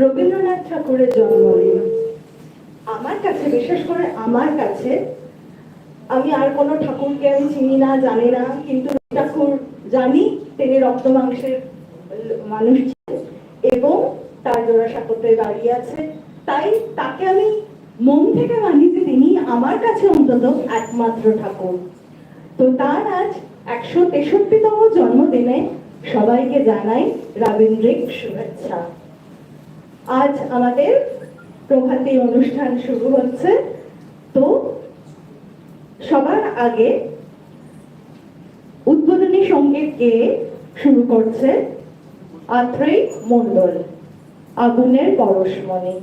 রবীন্দ্রনাথ ঠাকুরের জন্মদিন। আমার কাছে, বিশেষ করে আমার কাছে, আমি আর কোনো ঠাকুরকে আমি চিনি না, জানি না, কিন্তু ঠাকুর জানি তিনি রক্ত মাংসের মানুষ ছিলেন এবং তার জোড়াসাঁকোতে দাঁড়িয়ে আছে। তাই তাকে আমি মন থেকে মানি যে তিনি আমার কাছে অন্তত একমাত্র ঠাকুর। তো তার আজ 163তম জন্মদিনে সবাইকে জানাই রবীন্দ্রিক শুভেচ্ছা। আজ আমাদের প্রভাতী অনুষ্ঠান শুরু হচ্ছে। তো সবার আগে উদ্বোধনী সঙ্গীত গেয়ে শুরু করছে আত্রেয় মণ্ডল, আগুনের পরশমণি।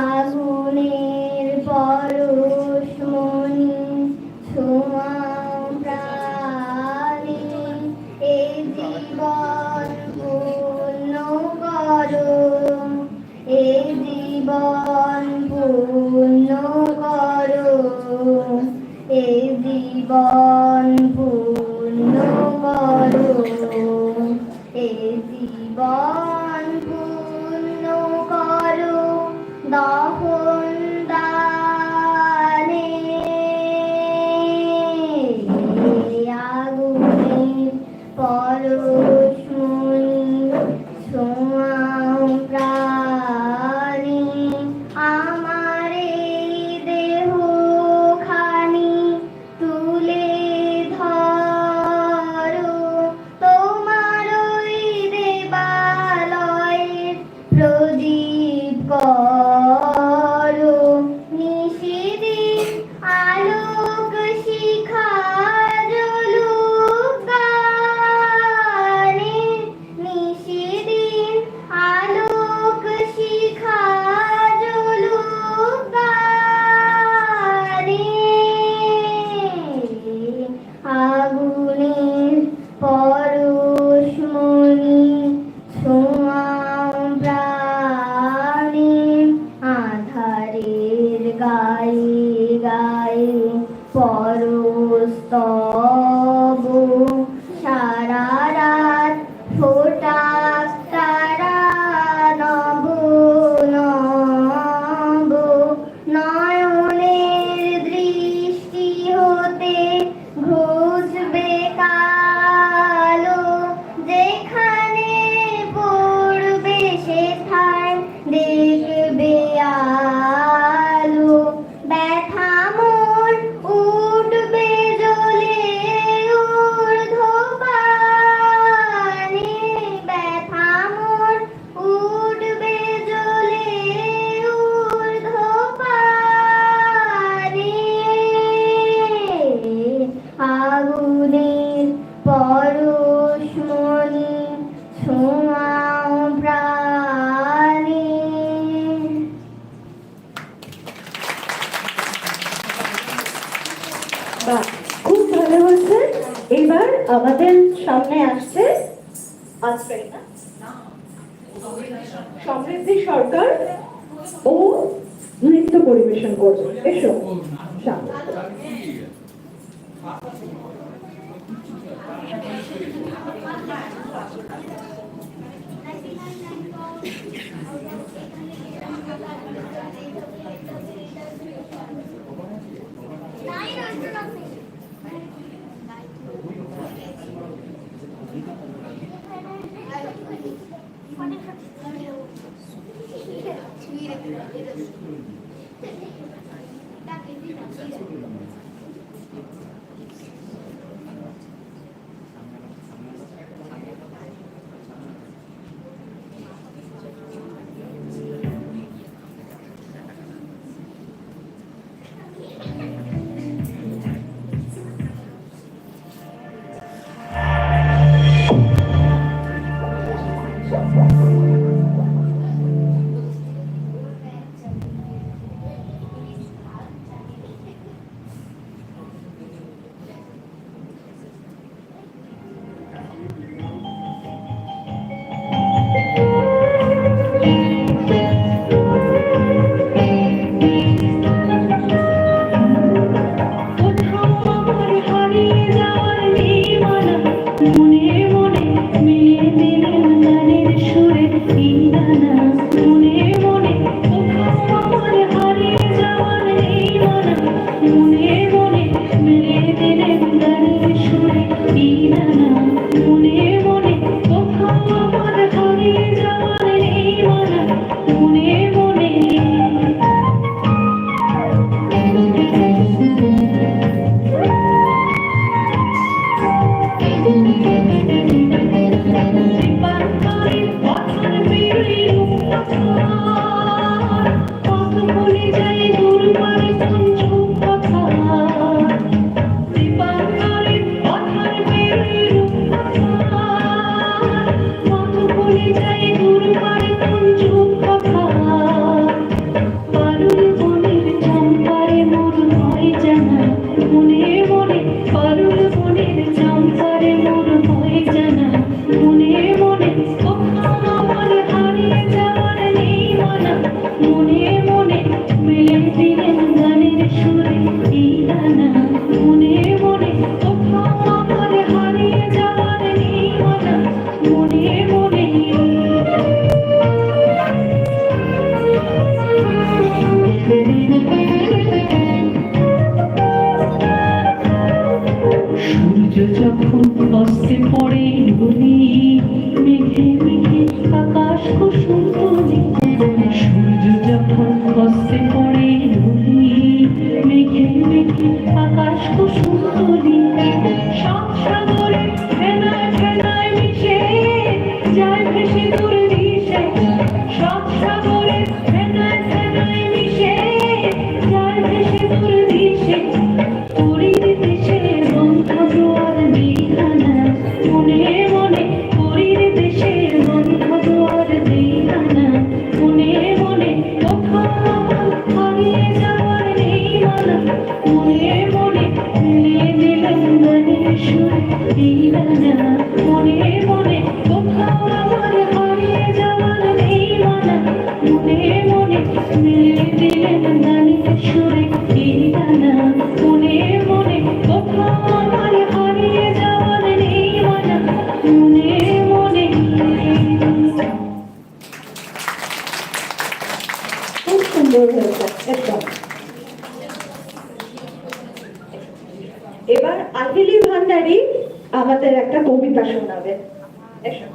আগুনের পরশমণি ছোঁয়াও প্রাণে, এ জীবন পূর্ণ করো, এ জীবন পূর্ণ করো, এ জীবন পূর্ণ করো, এ জীবন পূর্ণ করো দহন দানে। আগুনের পরশমণি ছোঁয়াও প্রাণে, আমার এই দেহ খানি তুলে ধরো, তোমার ওই দেবালয়ের প্রদীপ করো, নিশিদিন আলোক শিখা জ্বলুক গানে, নিশিদিন আলোক শিখা জ্বলুক গানে। আগুনের পরশমণি ছোঁয়াও প্রাণে, আধারের গায়ে গায়ে পরস্তব, সারা রাত ফোটাক তারা নব নব, নয়নের দৃষ্টি হতে ঘুচবে কালো, চুলের পরশমণি ছোঁয়াও প্রাণে। বাহ, খুব ভালো হয়েছে। এবার আমাদের সামনে আসছে আজকাল না সমৃদ্ধি সরকার ও নৃত্য পরিবেশন করবে। এসো সামনে। খুব সুন্দর হয়েছে একদম। এবার আহিলি ভান্ডারী আমাদের একটা কবিতা শোনাবে। এসো।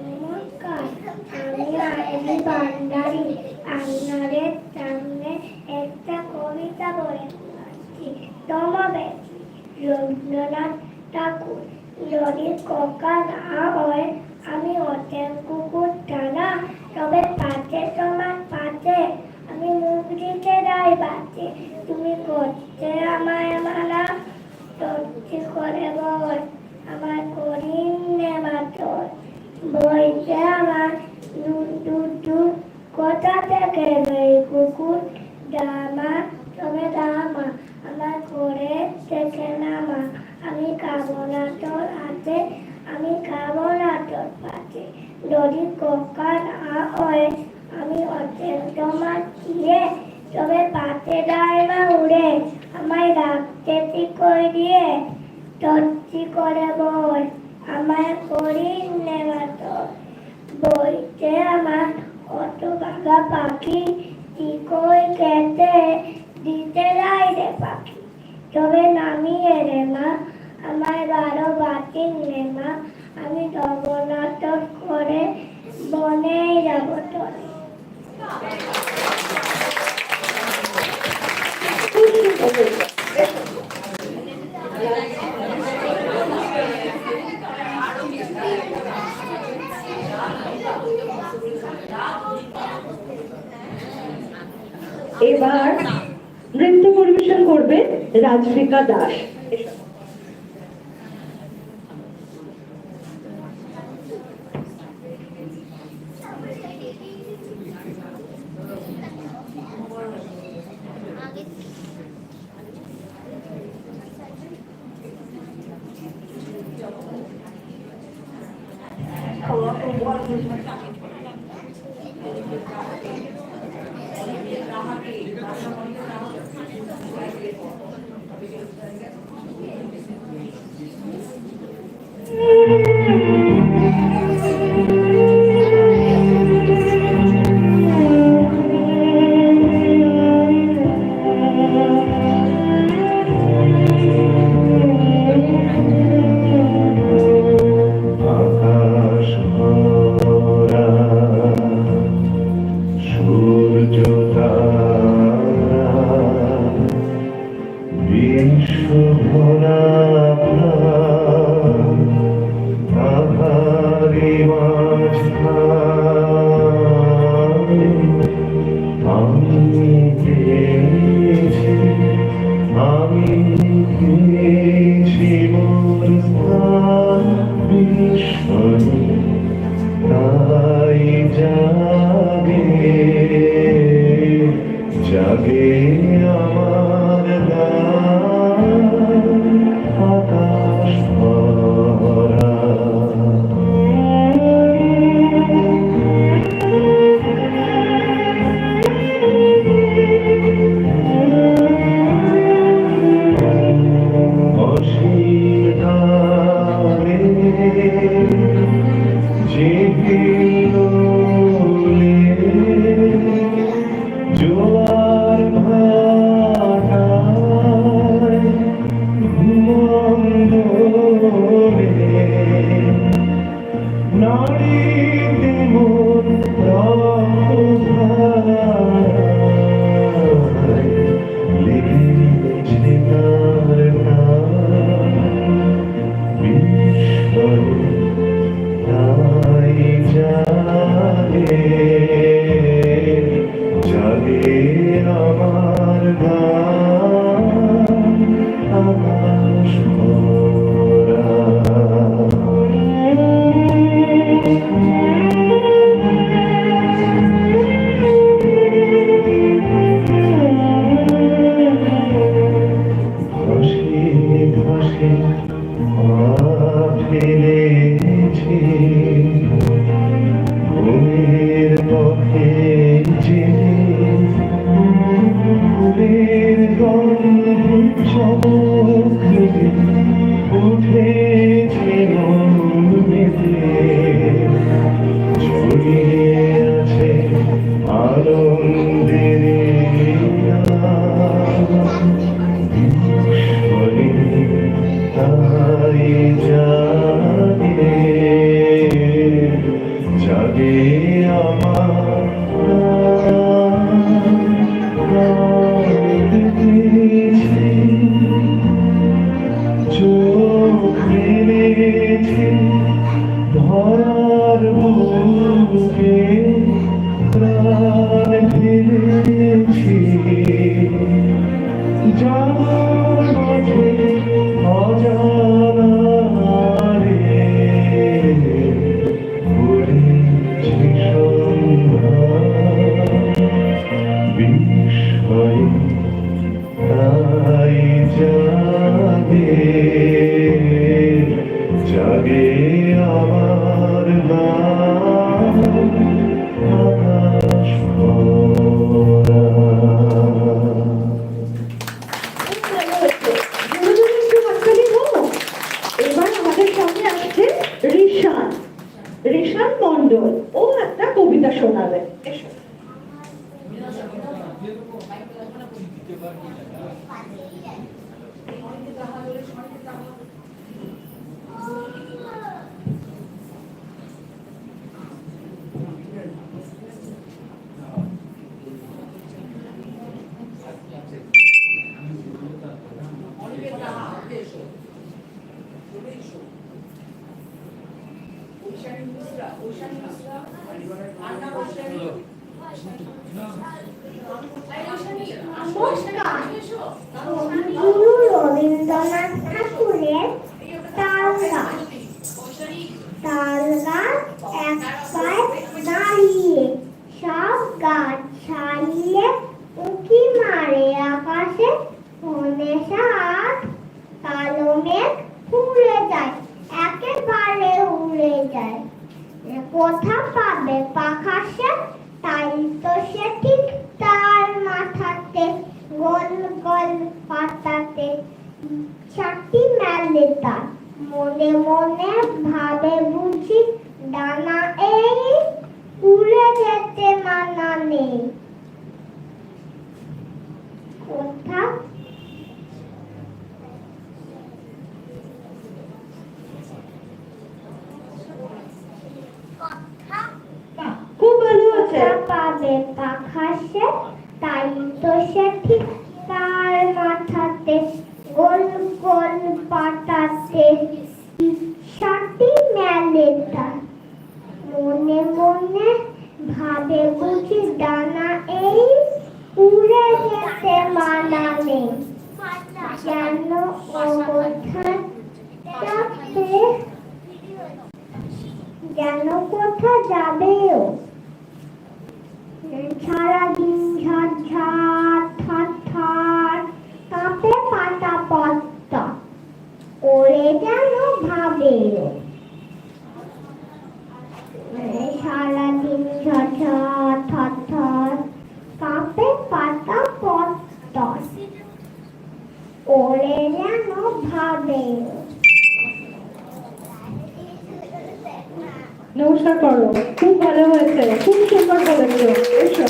নমস্কার, আমি আয়েলি ভান্ডারী আপনাদের সামনে একটা কবিতা বলে শোনাচ্ছি। সমবেত রবীন্দ্রনাথ ঠাকুর। যদি কোকা না হয় আমি অচেন কুকুর টানা, তবে পাশে তোমার পাশে আমি মুখ দিতে যাই বাঁচে। তুমি করছে আমায় মানা, সত্যি করে বল আমার করিম নেমাতর। বইছে আমার দূর দূর দূর, কোথা থেকে এই কুকুর দামা, তবে দামা আমার করে থেকে নামা। আমি খাবো না তোর হাতে, আমি খাবো না তোর পাশে। যদি কোকা না হয় আমি অচেন তোমার চিয়ে, তবে পাশে যায় না উড়ে আমায় রাখতে কই দিয়ে। সত্যি করে বল আমায় করি নেমাতর। বইতে আমার কত বাঘা পাখি, চিকই খেতে দিতে যাই রে পাখি। তবে নামিয়ে রে মা আমায় 12 বাতিল রে মা, আমি জগন্নাথর করে বনেই যাব তরে। এবার নৃত্য পরিবেশন করবে রাজভিকা দাস। আকাশ ভরা ফেলেছি ঘুমের পথে ফুলের গন্ধ চমক দিলে উঠেছে মন মেতে ছড়িয়ে আছে আনন্দের বিস্ময়ে তাই জাগে জাগে আমার চোখ মেলেছে ধরার বুকে প্রাণ ফেলেছি যার মাঝে অজানা রে করেছি সন্ধ্যা বিস্ময়ে তাই জাগে জাগে আমার নাম আকাশ ভরা। এবার আমাদের সামনে আসছে ঋষান ঋষান মন্ডল। ও একটা কবিতা শোনাবে। এসো। গুরু রবীন্দ্রনাথ ঠাকুরের তাল গাছ। তাল গাছ এক পায়ে দাঁড়িয়ে সব গাছ ছাড়িয়ে উঁকি মারে আকাশে মনে সাত কালো মেঘ উড়ে যায় একেবারে উড়ে যায় কোথা পাবে পাখা সে তাই তো সে ঠিক তার মাথাতে গোল গোল পাতাতে চারটি মেলে তার মনে মনে ভাবে বুঝি ডানা এই উড়ে যেতে মানা নেই কোথা খুব ভালো আছে। পাবে পাখা সে তাই তো সে ঠিক তার মাথাতে গোল গোল পাতাতে সাথী মেলে তার মনে মনে ভাবে বুঝি ডানা এই উড়ে যেতে মানা নেই যেন ও কোথায় যাবে যেন কোথা যাবেও সারাদিন ঝাড় ঝাড় থার থার কাঁপে পাতা পত্তা ওরে যেন ভাবেও সারাদিন ঝাড় ঝাড় থার থার কাঁপে পাতা পত্তা ওরে যেন ভাবেও। নমস্কার করো। খুব ভালো হয়েছে, খুব সুন্দর বলেছো। এসো।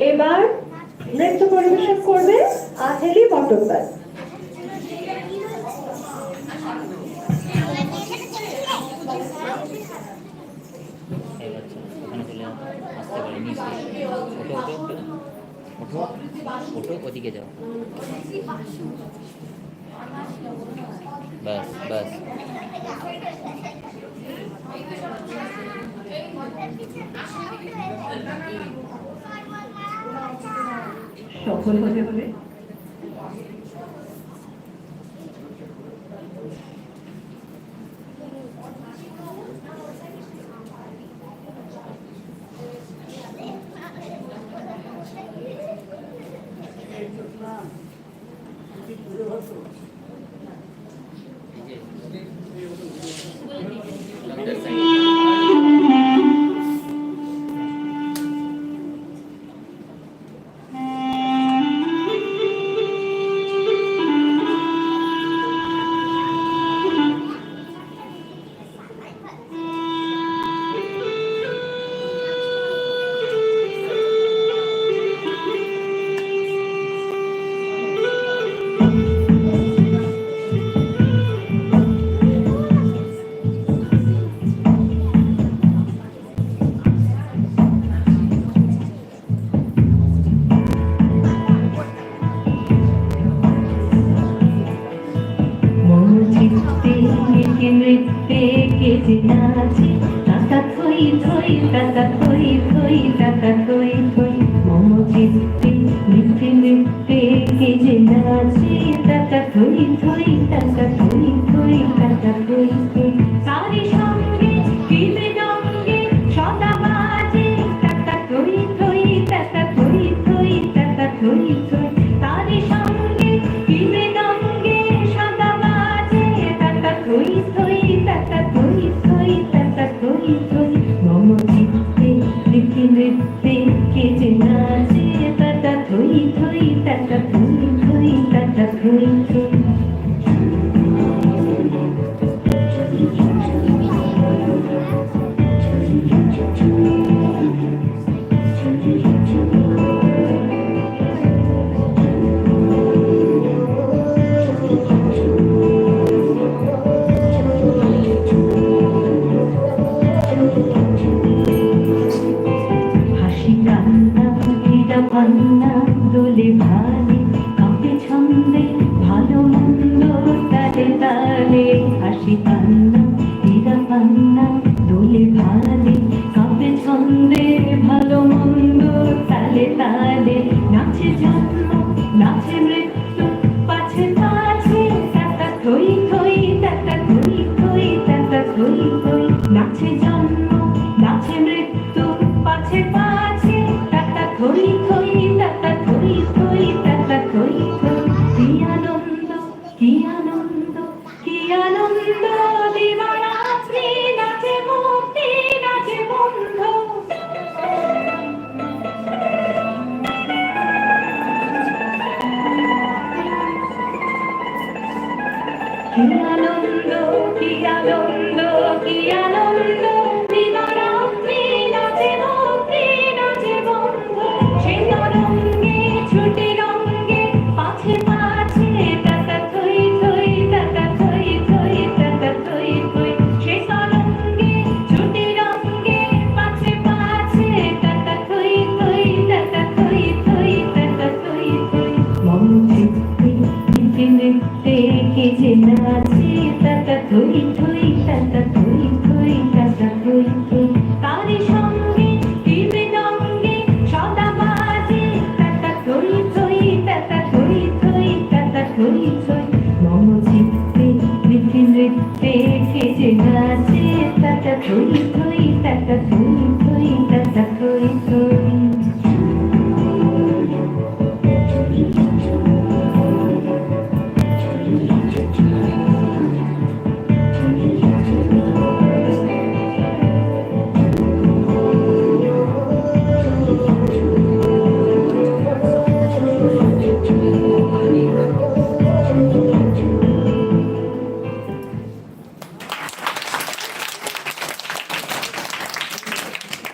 এবার নৃত্য পরিবেশন করবে আহেলি বটব্যাস। ওদিকে যাও বাস বাস সফল হতে হলে মনোচিত্তে একে নৃত্যে কেটে নাচে টাকা থই থই টাকা থই থই টাকা থই থই মনোচিত্তে নৃত্যে নৃত্যে কেটে নাচে টাকা থই থই টাকা থই থই টাকা থই থই তারি সঙ্গে কি মৃদঙ্গে সদা বাজে টাকা থই থই টাকা থই থই টাকা থই থই তারি সঙ্গে কি মৃদঙ্গে সদা বাজে টাকা থই থই টাকা থই থই টাকা থই থই মম চিত্তে নৃত্যে নৃত্যে কেটে নাচে টাকা থই থই টাকা থই থই টাকা থই থই হাসি কান্না ভিড়া পান্না দোলে ভালে কাঁপে ছন্দে ভালো মন্দ তালে তালে হাসি কান্না ভিড়া পান্না দোলে ভালে কাঁপে ছন্দে ভালো মন্দ তালে তালে নাচে জন্ম নাচে মৃত্যু পাছে পাছে টাকা থই থই টাকা থই থই টাকা থই থই নাচে জন্ম নাচে মৃত্যু পাছে পাছে টাকা থই থই টাকা থই থই টাকা থই থই কি আনন্দ কি আনন্দ কি আনন্দ দিবারাত্রি নাচে মুক্তি নাচে বন্ধ কি আনন্দ কি আনন্দ কি আনন্দ দিবারাত্রি নাচে মুক্তি নাচে বন্ধ সে তরঙ্গে ছুটে রঙ্গে পাছে পাছে টাকা থই থই টাকা থই থই টাকা থই থই সে তরঙ্গে ছুটে রঙ্গে পাছে পাছে টাকা থই থই টাকা থই থই টাকা থই থই মন চিত্তে নৃত্যে নৃত্যে কেজে নাচে টাকা থই থই টাকা থই থই টাকা থই থই তারি সঙ্গে কি মৃদঙ্গে সদা বাজে টাকা থই থই টাকা থই থই টাকা থই থই মম চিত্তে নৃত্যে নৃত্যে কেজে নাচে টাকা থই থই টাকা থই থই টাকা থই থই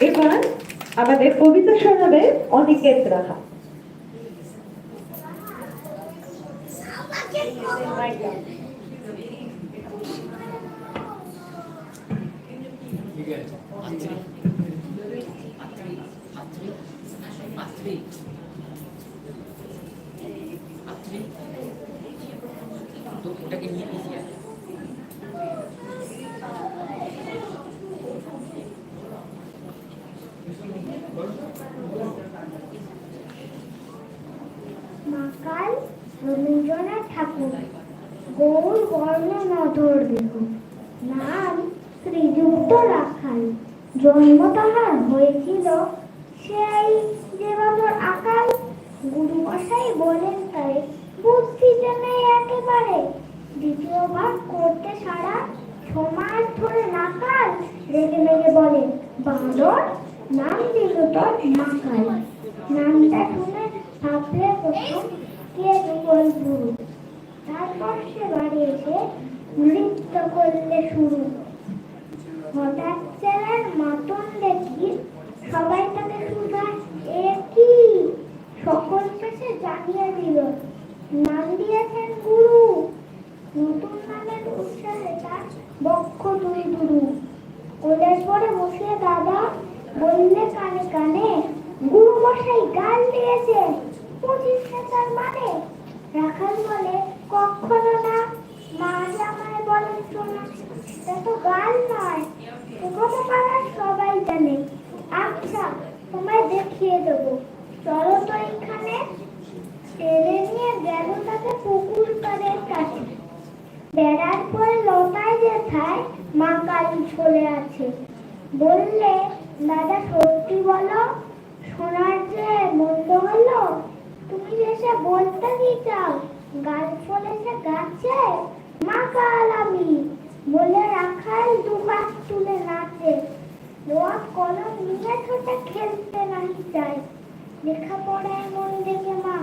এবার আমাদের কবিতা শোনাবে অনিকেত রাহা। তো এটাকে নিয়ে এসে মাকাল রবীন্দ্রনাথ ঠাকুর। গৌর বর্ণ নধর দেহ, নাম শ্রীযুক্ত রাখাল। জন্ম তাহার হয়েছিল সেই যে বছর আকাল, গুরু মশাই বলেন তাই, বুদ্ধিতে নেই একেবারে। দ্বিতীয় ভাগ করতে সারা 6 মাস ধরে নাকাল রেগে মেগে বলেন, বাঁদর নাম দিল তোর মাকাল। নামটা শুনে ভাবলে প্রথম কে যুগল গুরু। তারপর সে বাড়ি এসে নৃত্য করলে শুরু। হঠাৎ ছেলের মাতন দেখি সবাই তাকে শুধায়, এ কি? সকলকে সে জানিয়ে দিল, নাম দিয়েছেন গুরু। নতুন নামের উৎসাহে তার বক্ষ দুই দুরু। কোলের পরে বসে দাদা বললে কানে কানে, গুরু মশাই গাল দিয়েছে, 25 তার মানে। রাখাল বলে, কখনো না, মা জামাই বলেন শোনা, এটা তো গাল নয়, এখনো পাড়ার সবাই জানে। আচ্ছা তোমায় দেখিয়ে দেবো, চলো তো এখানে। টেনে নিয়ে গেল তাকে পুকুর পাড়ের কাছে। বেড়ার পরে লতায় যেথায় মা কালী চলে আছে। বললে, দাদা সত্যি বলো, শোনার যে মন্দ হলো। তুমি এসে বলতে কি চাও, গাল ফলেছে গাছে, মা কাল আমি। বলে রাখাল দুহাত তুলে নাচে। রোয়া কলম নিয়ে ছোটে খেলতে নাহি চায়। লেখাপড়ায় মন দেখে মা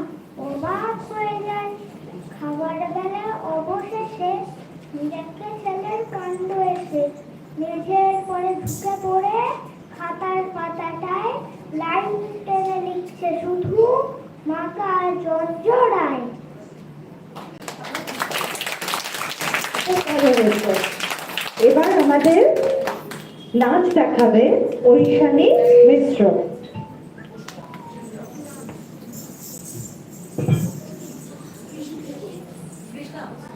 অবাক হয়ে যায়। খাবার বেলা অবশেষে দেখে ছেলের কাণ্ড এসে। মেঝের পরে ঢুকে পড়ে খাতার পাতাটায় লাইন টেনে লিখছে শুধু, মা কাল জর্জরায়। এবার আমাদের নাচ দেখাবে ঐশানী মিশ্র।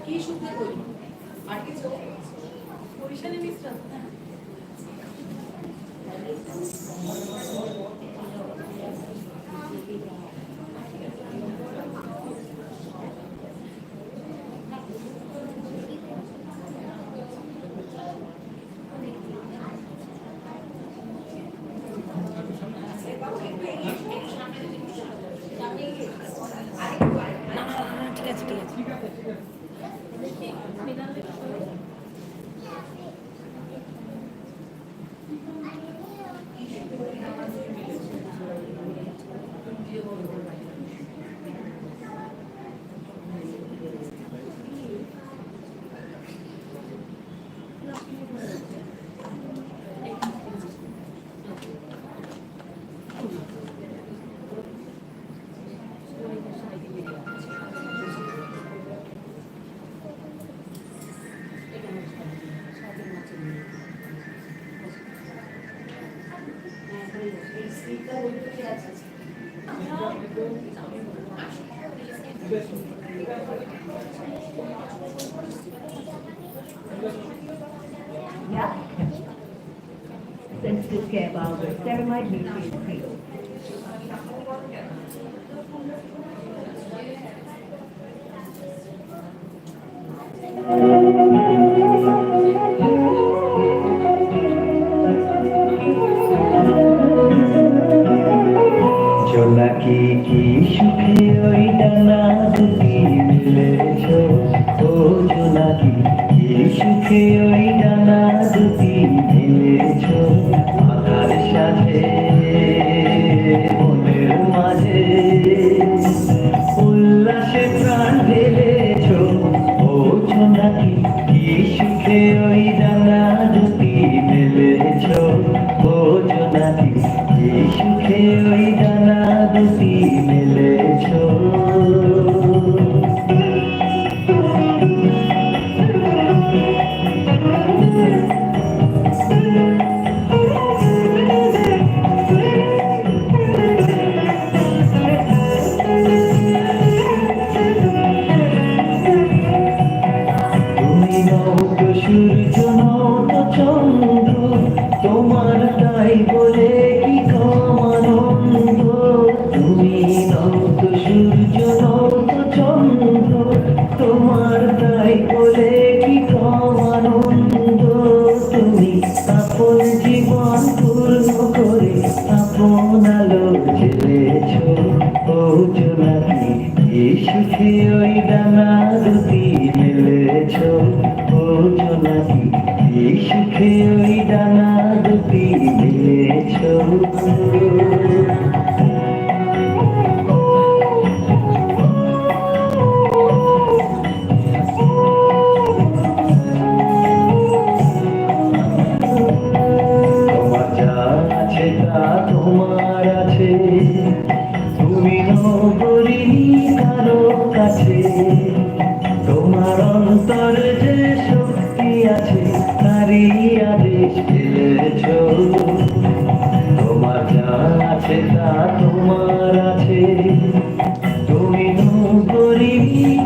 কি শুনতে করি আর কিছু বরিশালে মিশ্র ঠিক আছে ঠিক আছে Yeah. Sensitive care about the ceramide nutrient cream. জোনাকি কি সুখে ওই ডানা দুটি মেলেছ, ও জোনাকি কি সুখে ওই ডানা দুটি মেলেছ। আধার সাথে মনের মাঝে উল্লাসে প্রাণ ঢেলেছ, ও জোনাকি কি সুখে ওই ডানা দুটি মেলেছ। ও জোনাকি কি সুখে ওই ডানা দুটি মেলেছ। তুমি নৌত সূর্য নৌত চন্দ্র, তোমার তাই বলে কি কম আনন্দ। তুমি নৌত সূর্য নৌত চন্দ্র, তোমার তাই বলে কি কম আনন্দ। তুমি আপন জীবন পূর্ণ করে আপন আলো জ্বেলেছ, ও সুখে ওই ডানা দুটি মেলেছ ও জোনাকি, এই সুখে ওই ডানা দুটি মেলেছ। তোমার যা আছে তা তোমার আছে, তুমি নগরী কারো কাছে। তোমার অন্তরে যে শক্তি আছে তারই আদেশ পেয়েছ। তোমার যা আছে তা তোমার আছে, তুমি নগরী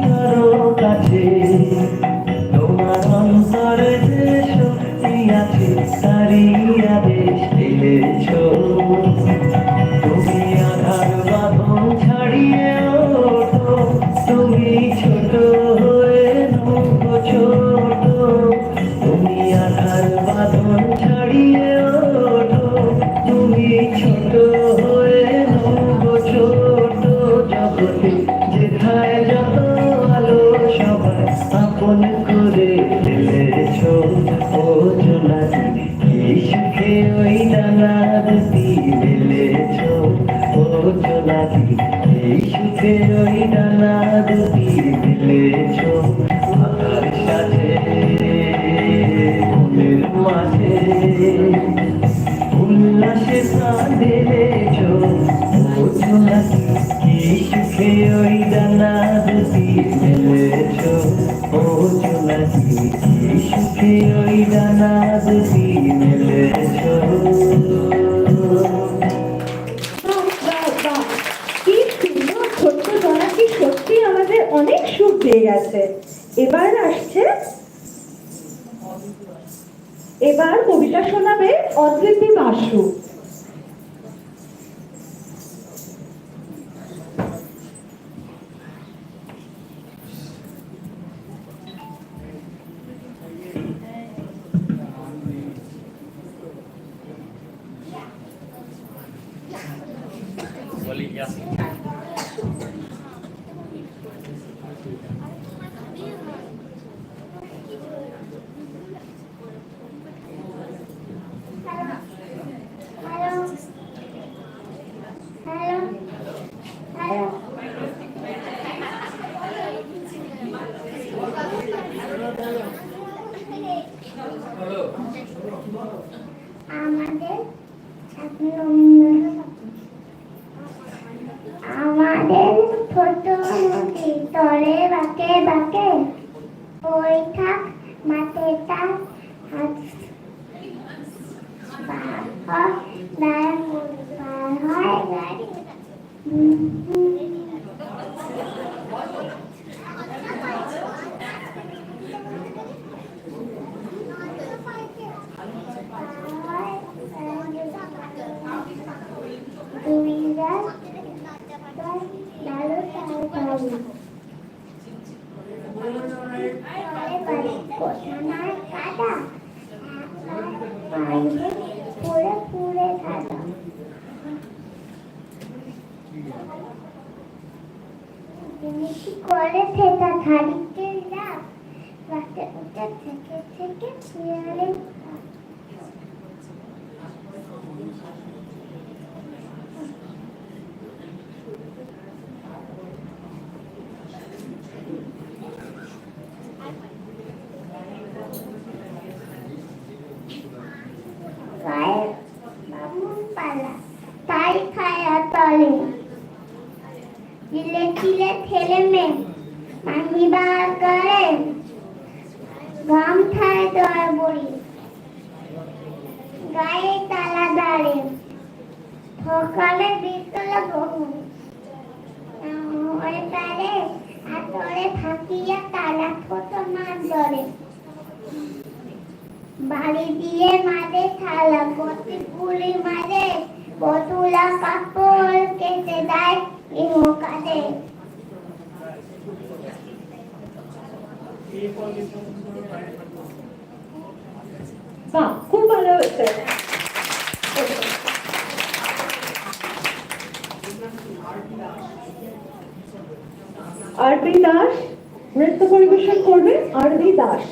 কারো কাছে। তোমার অন্তরে যে শক্তি আছে তারই আদেশ পেয়েছ। তুমি আধার বাঁধন ছাড়িয়ে ওঠো, তুমি ছোট হয়ে নৌকো ছোট। তুমি আধার বাঁধন ছাড়িয়ে ওঠো, তুমি ছোট হয়ে নৌকো ছোট। জগতে যেথায় যত আলো সবাই আপন করে ফেলেছ ও জোনাকি, কি সুখে ওই ডানা দুটি মেলেছ ও জোনাকি, এই সুখে ওই ডানা দুটি মেলেছ। আকার সাথে মনের মাঝে উল্লাসে প্রাণ ঢেলেছ ও জোনাকি, কি সুখে ওই ডানা দুটি মেলেছ ও জোনাকি, কি সুখে ওই ডানা দুটি মেলেছ। বাহ, বাহ, বাহ। কি সুন্দর ছোট্ট জোনাকি, সত্যি আমাদের অনেক সুখ পেয়ে গেছে। এবার আসছে, এবার কবিতা শোনাবে অদ্রিতি বাসু। আমাদের ছোট নদী তলে বাঁকে বাঁকে, ওই থাক মাঠে তার হাত পার হয় গাড়ি। পুরে খাওয়া তুমি কি করে সেটা ধারিতে রাখ, রাতে উঠে থেকে থেকে শিয়ালে গায়ে বামুন পালা তাই খায়া তলে, চিলে চিলে ঠেলে মে পানি বার করে, গাম খায় দর বড়ি গায়ে তালা দাঁড়ে, সকালে বিকেলে বহু ওই তারে আতরে থাকিয়া তালা ছোট মাছ ধরে, বাড়ি দিয়ে মাঝে থালা গতি পুলি মাঝে, বতুলা কাপড় কেটে দেয় ইহো কাঁদে। বাহ, খুব ভালো হয়েছে। আরবি দাস নৃত্য পরিবেশন করবে আরবি দাস।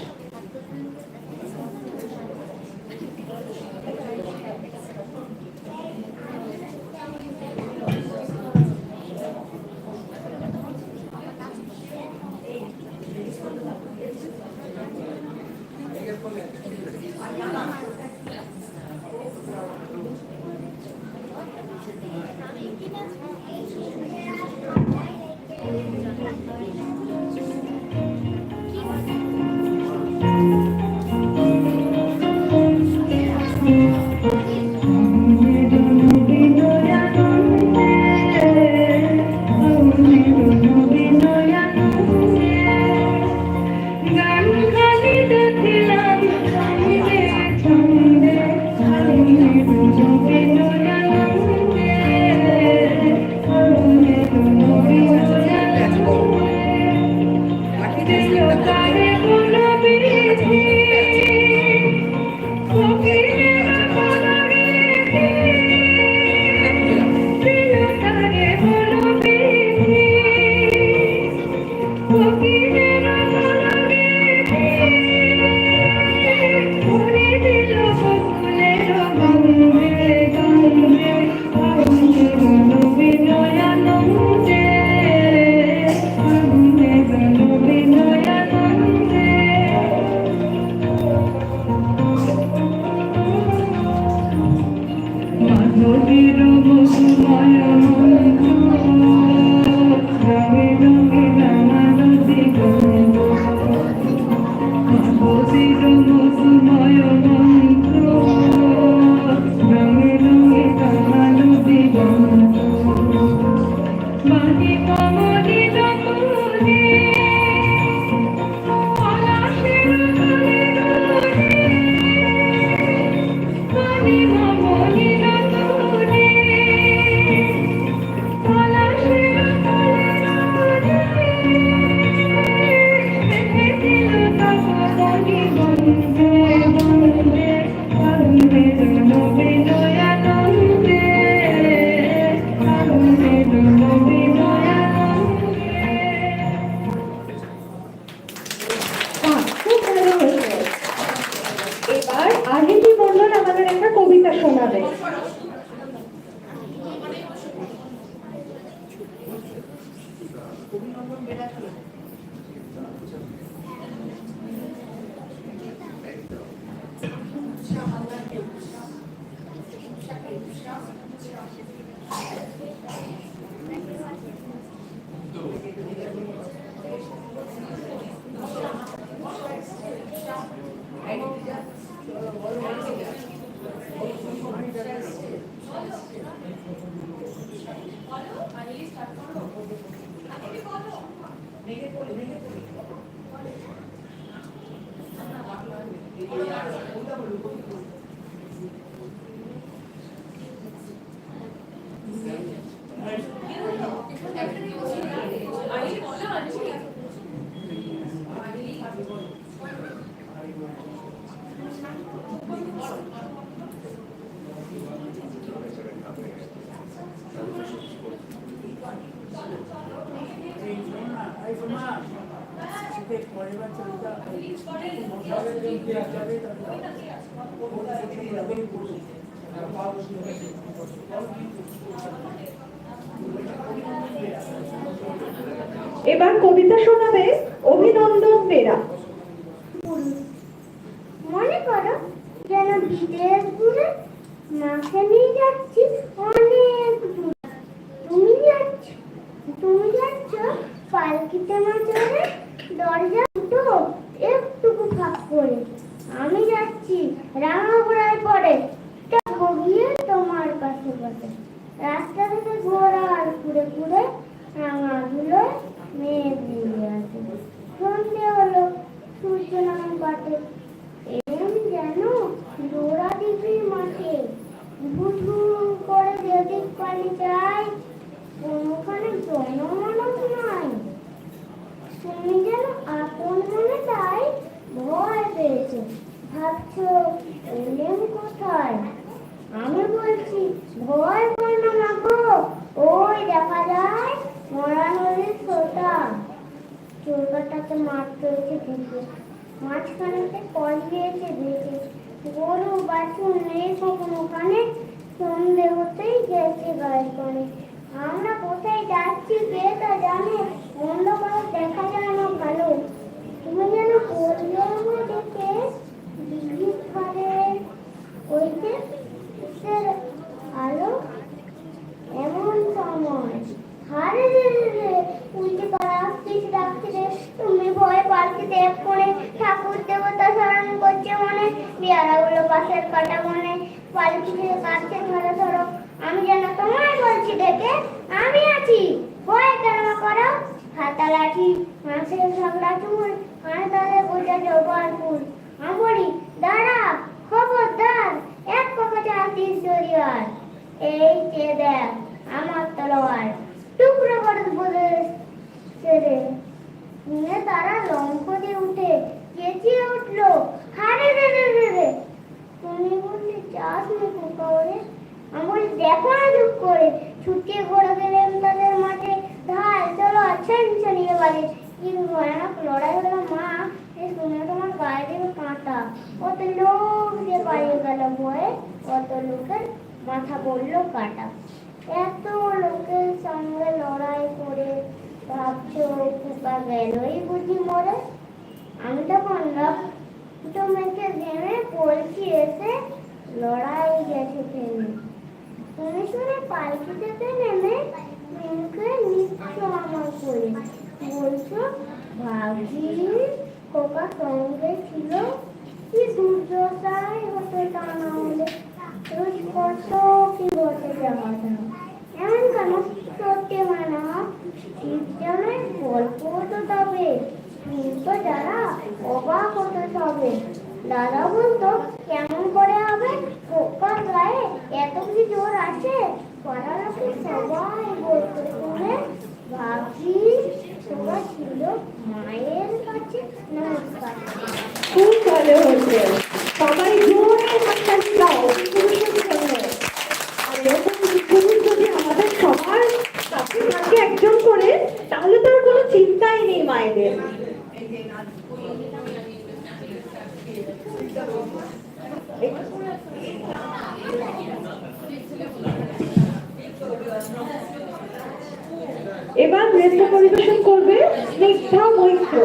খুব ভালো হয়েছে। এবার আহিতি মন্ডল আমাদের একটা কবিতা শোনাবে। এবার কবিতা শোনাবে অভিনন্দন বেরা। মনে করো যেন বিদেশ ঘুরে মাকে নিয়ে যাচ্ছি অনেক দূরে। তুমি যাচ্ছ পালকিতে না চড়ে, দরজা দুটো একটুকু ফাঁক করে। আমি যাচ্ছি রাঙা ঘোড়ায় পড়ে, গিয়ে তোমার কাছে বসে। রাস্তা থেকে ঘোড়া আর ঘুরে ঘুরে রাঙা ধুলোয় মেয়ে দিয়ে আসে। সন্ধে হলো, সূর্য নাম কাটে, এরম যেন দৌড়া দিবি মাঠে। বুধু করে যেদিক পানি চাই, কোনোখানে জনমানব নাই। তুমি যেন আপন মনে তাই ভয় পেয়েছে, ভাবছো এলেম কোথায়। আমি বলছি ভয় করো না গো, ওই দেখা যায় মরা নদীর শ্রোতা। একটা মাঠ রয়েছে ঢুকে, মাঝখানেতে কল দিয়েছে বেঁচে, গরু বাছুর নেই কখনো ওখানে, সন্ধে হতেই গেছে গায়ে পানে। আমরা কোথায় যাচ্ছি কে তা জানে, অন্ধকারে দেখা যায় না ভালো। তুমি যেন বললে আমায় দেখে, দিঘির ধারে ওই যে কিসের আলো, এমন সময় হারে রে রে রে, উল্টে পাড়া কিছু ডাকছে রে, তুমি ভয়ে পালকি দেখ করে, ঠাকুর দেবতা স্মরণ করছে মনে, পেয়ারাগুলো পাশের কাটা মনে, পালকি থেকে কাটছে ধরে ধরো, আমি যেন তোমায় বলছি দেখে, আমি আছি ভয় কেন করো, হাতা লাঠি মাছের ঝগড়া চুল, কানে তালে বোঝা জবার ফুল, আমি বলি দাঁড়া খবরদার, এক কথা চাতিস জরিয়ার, এই যে দেখ আমার তলোয়ার, টুকরো করে বলে ছেড়ে শুনে তারা লঙ্ক দিয়ে উঠে চেঁচিয়ে উঠলো, হারে রে রে রে রে। তুমি বললি চাষ নে পোকা ওরে, আমি বলি দেখো না চুপ করে, ছুটিয়ে ঘোরা গেলেন তাদের মাঠে, ঢাল চলো আছেন নিয়ে বাড়ি, কি ভয়ানক লড়াই হলো মা, এ শুনে তোমার গায়ে দেবে কাঁটা, কত লোক যে পালিয়ে গেল ভয়ে, কত লোকের মাথা পড়লো কাটা। এত লোকের সঙ্গে লড়াই করে ভাবছো পোকা গেলই বুঝি মরে, আমি তখন রক্ত মেখে ঘেমে পড়ছি এসে, লড়াই গেছে থেমে। তুমি শুনে পালকি থেকে নেমে মুখে নিচ্ছ আমার করে, বলছো ভাবি খোকা সঙ্গে ছিল, কি দুর্দশাই হতো তা না হলে, রোজ কত কি বসে যাওয়া দাও, এমন কেন সত্যি মানা, শিবজনের গল্প হতো তবে, কিন্তু যারা অবাক হতো সবে, দাদা বলতো কেমন করে হবে, পোকার গায়ে এত কি জোর আছে, পাড়ার লোকে সবাই বলতো শুনে, ভাবছি তোরা ছিল মায়ের কাছে নমস্কার। খুব ভালো হয়েছে, সবাই জোরে হাততালি দাও পুরুষের জন্য। আর এরকম পুরুষ যদি আমাদের সবার কাছে থাকে একজন করে, তাহলে তো আর কোনো চিন্তাই নেই মায়েদের। এবার নৃত্য পরিবেশন করবে স্নিগ্ধা মৈত্র।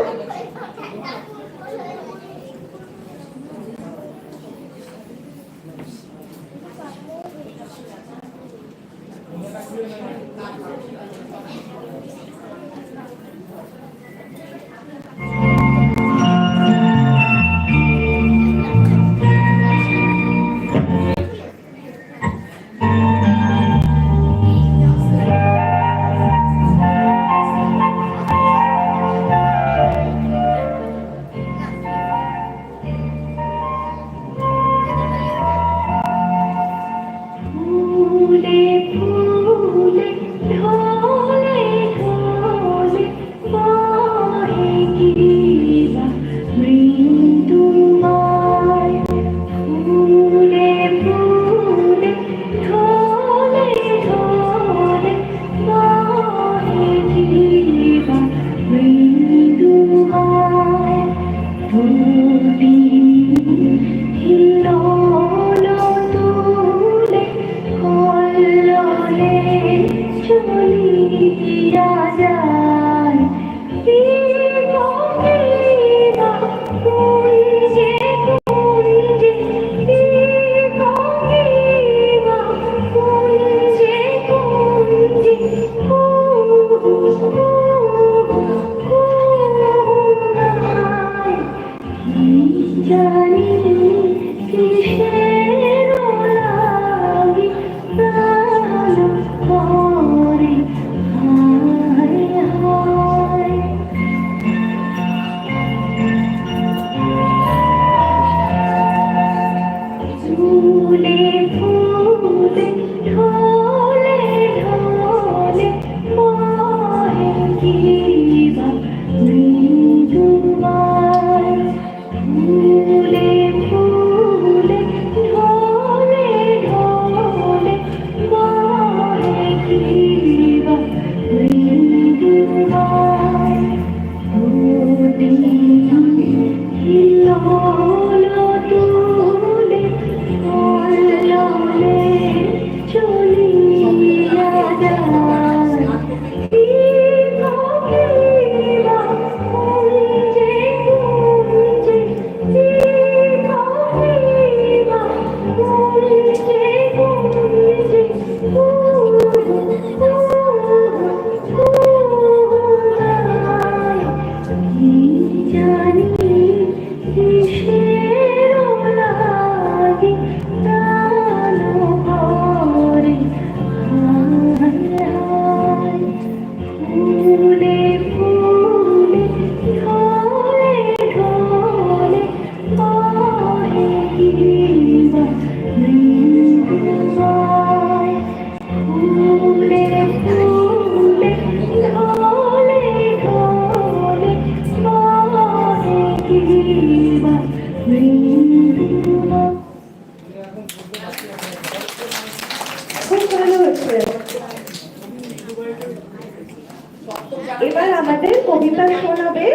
কবিতা শোনাবে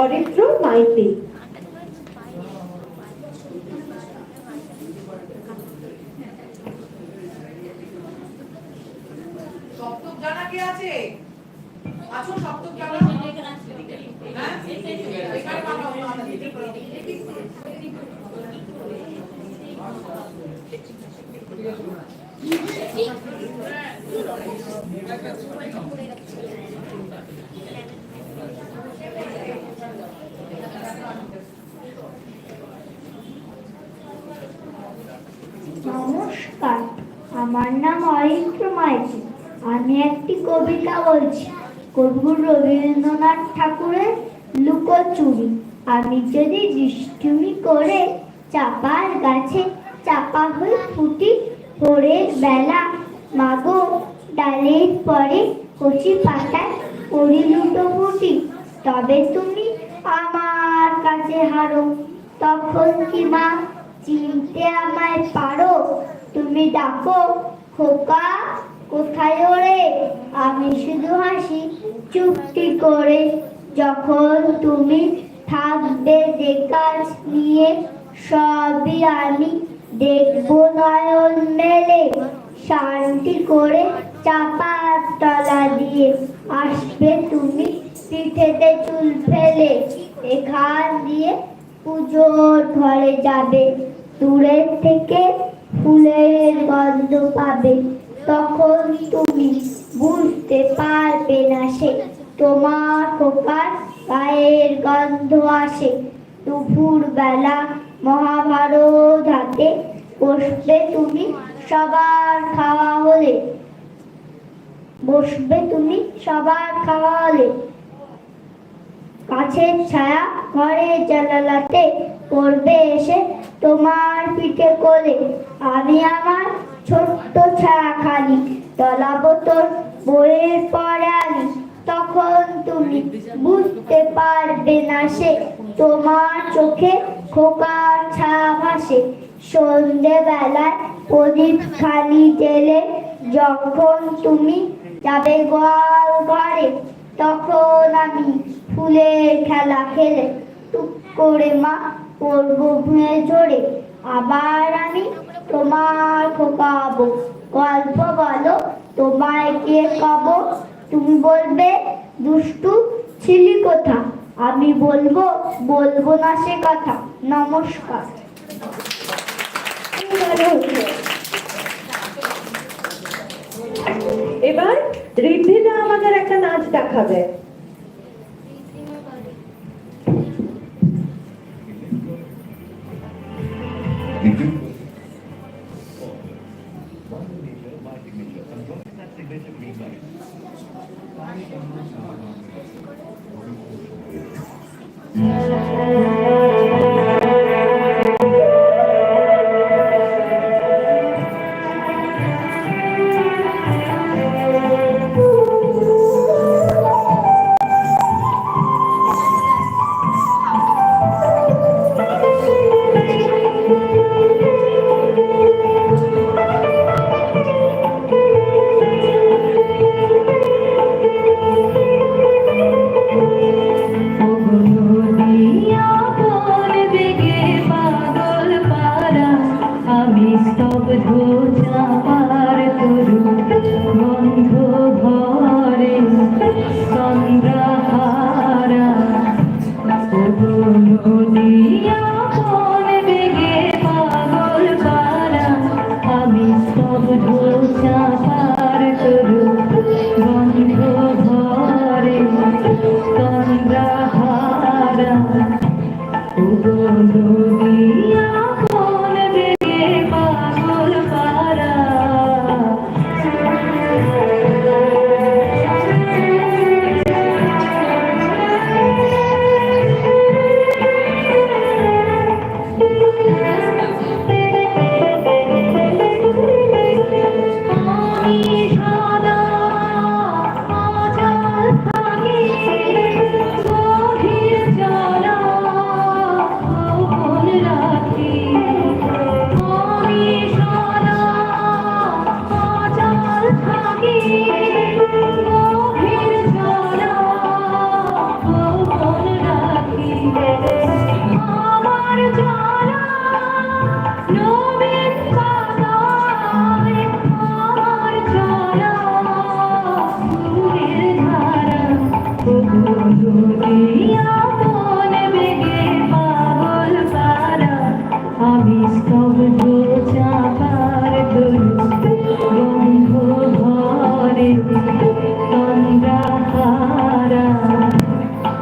অরিত্র মাইতি। সপ্তক জানা কে আছে? আছো সপ্তক জানা? হ্যাঁ? এখানে বানাও, নমস্কার, আমার নাম অরিত্র মাইতি। আমি একটি কবিতা বলছি। কবি রবীন্দ্রনাথ ঠাকুরের লুকোচুরি। আমি যদি দুষ্টুমি করে চাপার গাছে চাপা হয়ে ফুটি, ভোরের বেলা মাগো ডালের পরে কচি পাতায় পড়ি লুটোপুটি, তবে তুমি আমার কাছে হারো। তখন কি মা চিনতে আমায় পারো? তুমি ডাকো খোকা কোথায় ওরে, আমি শুধু হাসি চুপটি করে। যখন তুমি থাকবে যে কাজ নিয়ে, সবই আমি দেখবো নয়ন মেলে। শান্তি করে চাপার তলা দিয়ে আসবে তুমি পিঠেতে চুল ফেলে। এখান দিয়ে পুজোর ঘরে যাবে, দূরের থেকে ফুলের গন্ধ পাবে। তখন তুমি বুঝতে পারবে না সে তোমার খোকার গায়ের গন্ধ আসে। দুপুর বেলা মহাভারত হাতে বসবে তুমি সবার খাওয়া হলে, বসবে তুমি সবার খাওয়া হলে। গাছের ছায়া ঘরে জানালাতে পড়বে এসে তোমার পিঠে কোলে। আমি আমার ছোট্ট ছায়া খালি তলাবো তোর বইয়ের পড়ালি। তখন তুমি বুঝতে পারবে না সে তোমার চোখে খোকার ছায়া ভাসে। সন্ধে বেলায় প্রদীপ খালি জেলে যখন তুমি যাবে গোয়াল ঘরে, তখন আমি ফুলের খেলা খেলে টুক করে মা পড়বো ভুঁয়ে ঝরে। আবার আমি তোমার খোকাবো, গল্প বলো তোমায় কে কব। তুমি বলবে দুষ্টু ছিলি কোথা, আমি বলবো বলবো না সে কথা। নমস্কার। এবার ঋদ্ধিদা আমাদের একটা নাচ দেখাবে।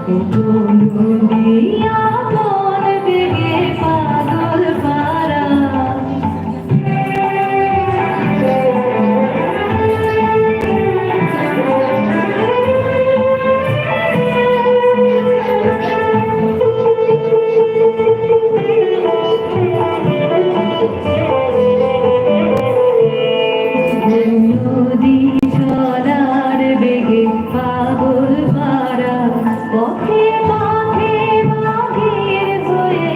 নদিয়া মন বেগে পাগল পারা নদী চলার বেগে পাগল পারা পথে পথে মাঘের হয়ে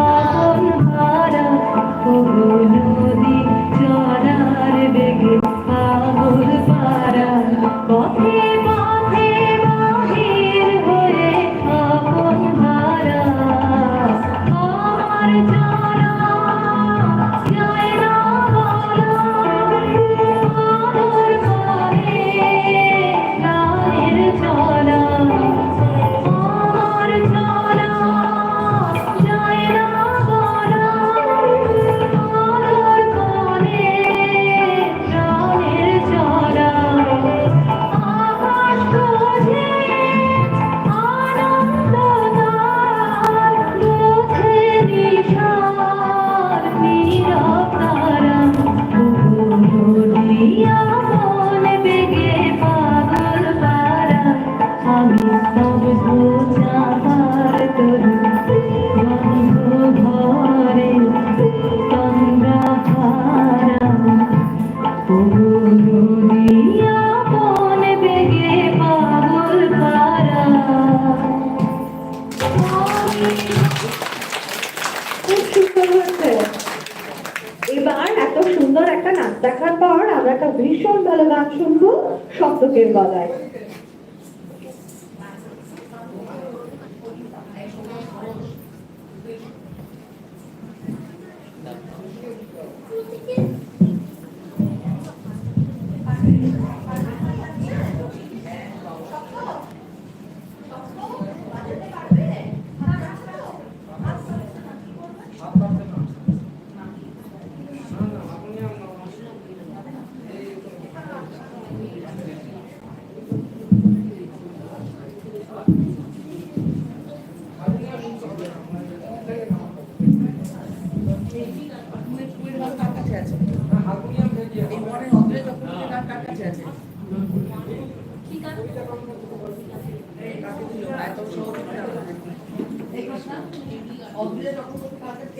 আপন হারা নদী চলার বেগে পাগল পারা পথে পথে মাঘের হয়ে আপন হারা আমার জানা যায় না বলা আমার মনে গানের চলা আমার চলা যায় না বলা আমার মনে গানের চলা আকাশ খোঁজে আনন্দ তার মুখে নিশার নীরব তারা নদিয়া মন বেগে পাগল পারা আমি সব চাহার তরু বন্ধ ঘরে চন্দ্রহারা নদিয়া মন বেগে পাগল পারা খুব সুন্দর হয়েছে। এবার এত সুন্দর একটা নাচ দেখার পর আমরা একটা ভীষণ ভালো গান শুনবো সপ্তকের গলায়।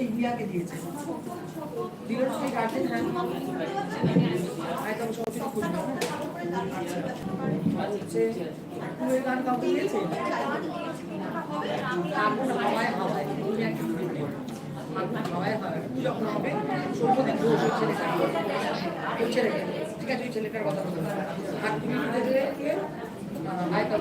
ইন্ডিয়াকে দিয়েছে দিল সেই গার্জেন হ্যাঁ একদম সহজে খুঁজবে হচ্ছে তুমি গান কাউকে দিয়েছে আগুন হাওয়ায় হাওয়ায় তুমি একটা আগুন হাওয়ায় হাওয়ায় তুই যখন হবে সর্বদিন ঘোষ ওই ছেলেকে ঠিক আছে ওই ছেলেটার কথা বলতে আর তুমি দেখলে আয়তন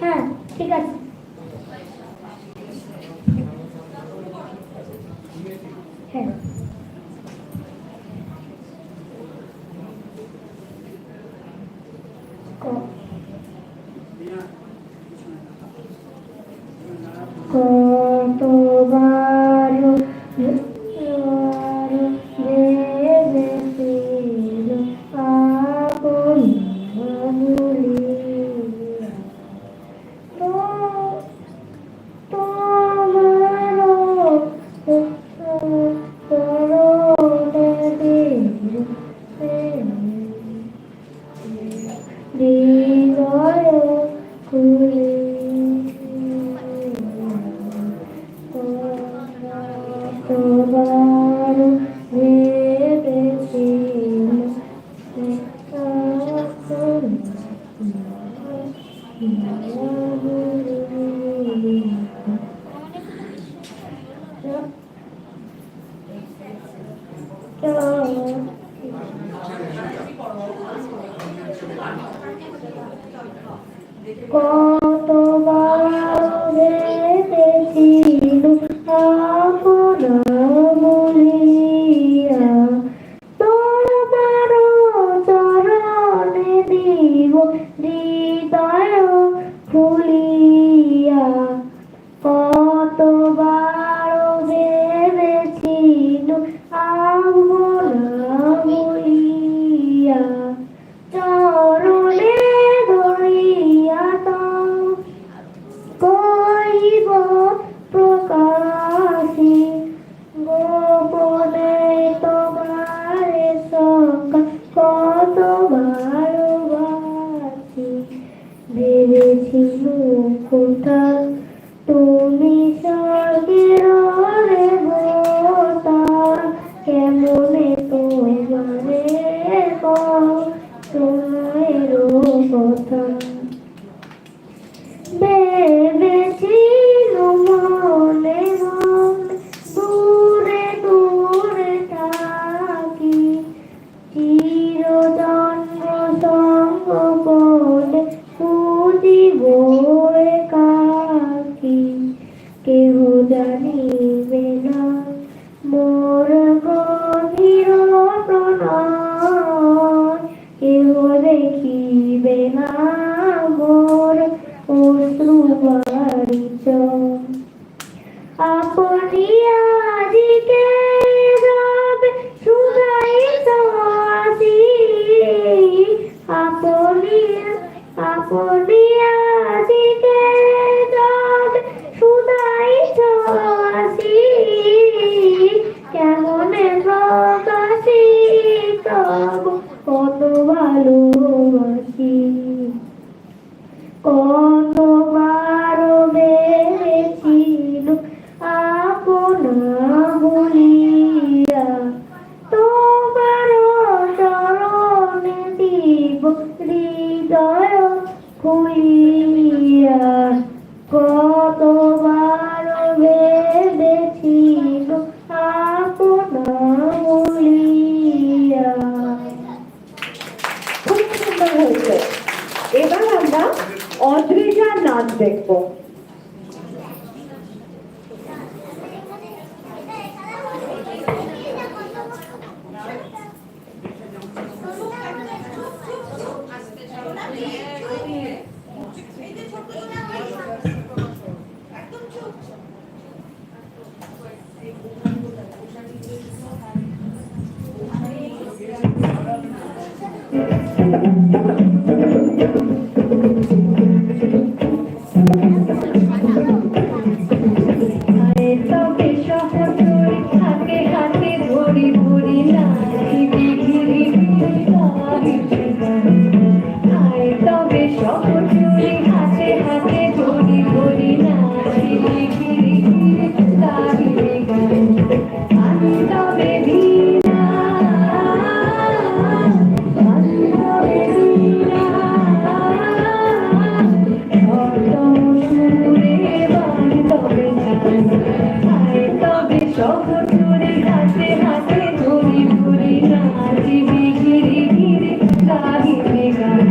হ্যাঁ ঠিক আছে। হ্যাঁ ক বাড়িছ আপনি আদিকে রবে সুগাইত আসি আপনি আদিকে রবে সুগাইত আসি কেমনে প্রকাশি তবু কত ভালোবাসি কতবার বেড়েছিল আপনা বলিয়া তোমার চরণে দিব হৃদয় খুলিয়া কতবার বেড়েছিল আপনা বলিয়া। খুব সুন্দর হয়েছে। এবার আমরা অদ্রিজার নাচ দেখবো। তবে শহর হাতে হাতে ধরি ধরি নাচি ঘিরি ঘিরি তবে শহর হাতে হাতে ধরি ধরি নাচি ঘিরি ঘিরি গাইবে গান তবে বিনা তবে বিনা তবে শহর হাতে হাতে ধরি ধরি নাচিবি ঘিরি ঘিরি গাহিবে গান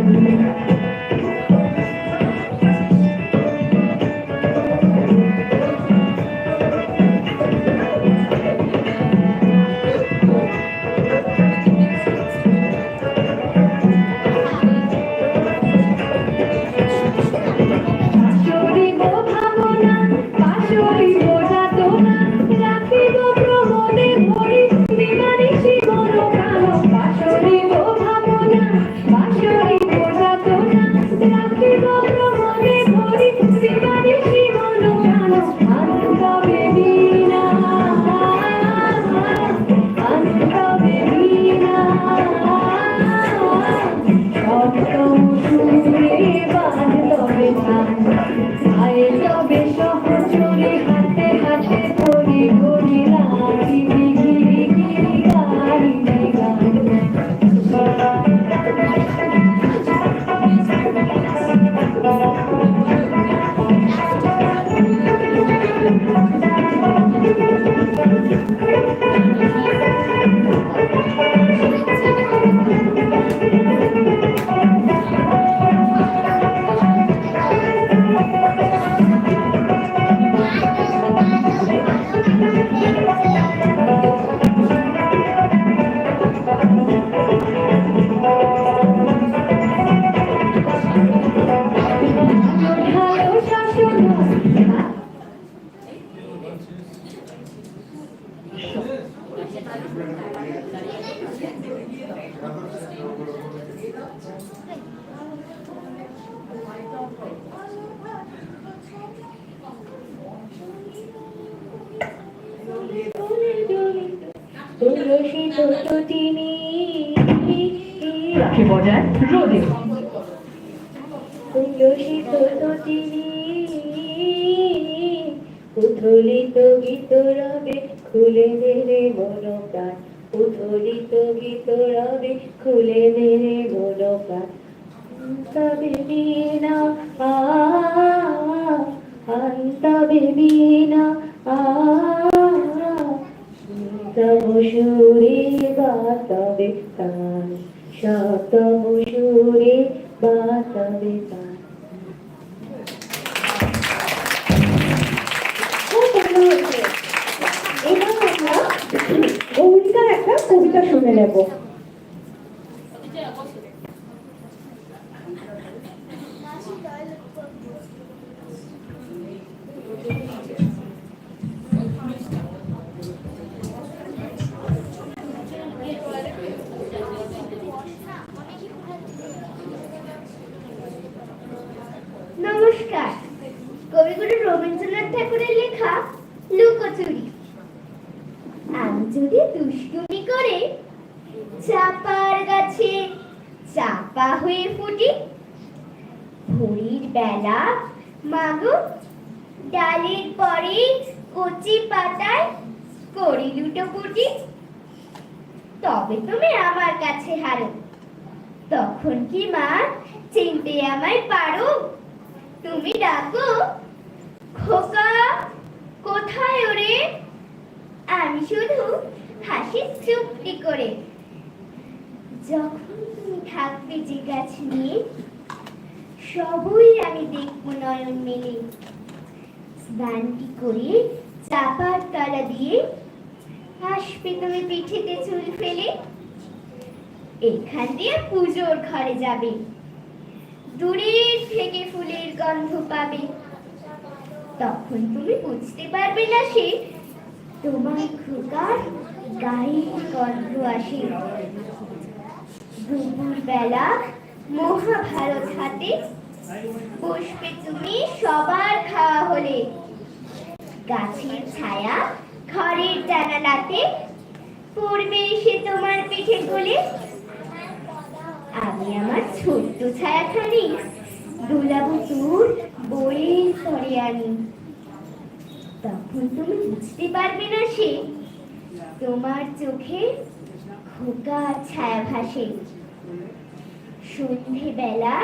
পাশরিব ভাবনা পাশরিব যাতনা রাখিব প্রমোদে ভরি বিমানিসি মন প্রাণ পাশরিব ভাবনা পাশরিব যাতনা রাখিব প্রমোদে ভরি বিমানিসি মন প্রাণ আনন্দে বিনা আনন্দে বিনা শব্দ সুরে বাঁধবে গান তবে শহর হাতে হাতে ধরি ধরি নাচিবি ঘিরি ঘিরি গাইবে গান ভালো শাসন তুলসী ছোট চিনি রাখি বজায় রোদে তুলসী ছোট চিনি উথলিত গীত রবে খুলে মেরে মন প্রাণ উথলিত গীত রবে খুলে মেরে মন প্রাণ তবে বিনা তবে বিনা তব সুরে বাতবে তান শতম সুরে বাতবে তান। খুব ভালো হয়েছে। এবার আমরা গৌরিকার একটা কবিতা শুনে নেব। ঠাকুরের লেখা লুকোচুরি। আমি যদি দুষ্টুমি করে চাপার গাছে চাপা হয়ে ফুটি, ভোরের বেলা মাগো ডালের পরে কচি পাতায় করি লুটোপুটি, তবে তুমি আমার কাছে হারো। তখন কি মা চিনতে আমায় পারো? তুমি ডাকো, খোকা কোথায় ওরে? আমি শুধু হাসি চুপটি করে। যখন তুমি থাকবে যে গাছ নিয়ে, সবই আমি দেখবো নয়ন মেলে। স্নানটি করে চাপার তলা দিয়ে আসবে তুমি পিঠেতে চুল ফেলে। এখান দিয়ে পুজোর ঘরে যাবে, দূরের থেকে ফুলের গন্ধ পাবে। তখন তুমি বুঝতে পারবে না সে তোমার খোকার গায়ের গন্ধ আসে। দুপুর বেলা মহাভারত হাতে বসবে তুমি সবার খাওয়া হলে। গাছের ছায়া ঘরের জানালাতে পড়বে এসে তোমার পিঠে কোলে। আমি আমার ছোট্ট ছায়াখানি দোলাবো তোর বইয়ের পরে আনি। তখন তুমি বুঝতে পারবে না সে তোমার চোখে খোকার ছায়া ভাসে। সন্ধেবেলা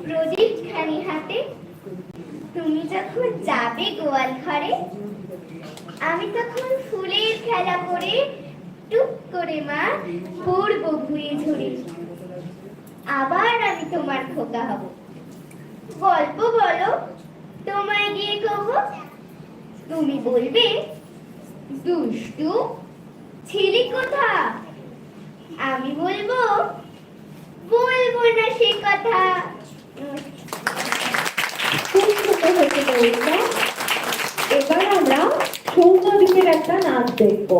প্রদীপ খানি হাতে তুমি যখন যাবে গোয়াল ঘরে, আমি তখন ফুলের খেলা করে টুক করে মা পড়বো ভুয়ে ঝরে। আবার আমি তোমার খোকা হব, গল্প বলো তোমায় গিয়ে কব। তুমি বলবে দুষ্টু ছিলি কোথা, আমি বলবো বলবো না সে কথা। খুব সুন্দর হয়েছে কবিতা। এবার আমরা সৌন্দর্যের একটা নাচ দেখবো।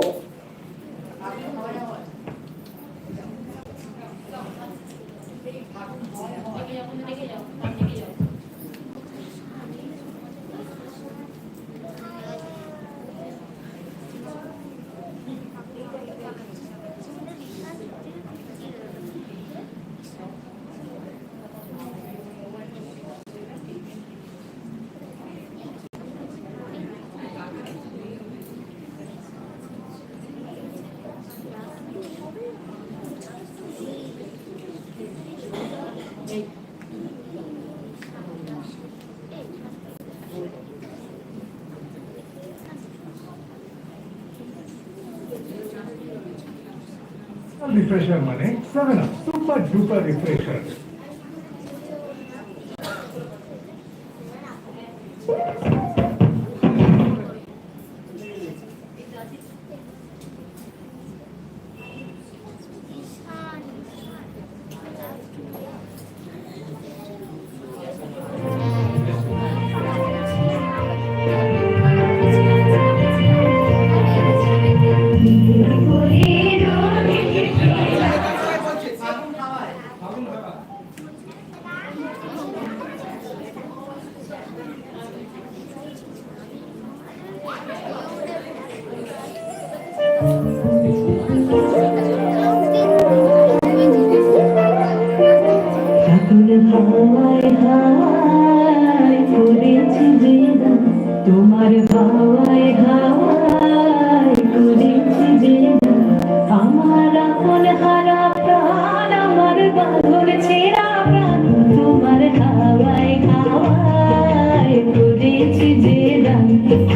রিফ্রেশার মানে 7 আপ সুপার ডুপার রিফ্রেশার। তোমার হাওয়ায় হাওয়ায় করেছি যে আমার আপন হারা প্রাণ, আমার বাঁধন ছেঁড়া প্রাণ, তোমার হাওয়ায় হাওয়ায় করেছি যে দান,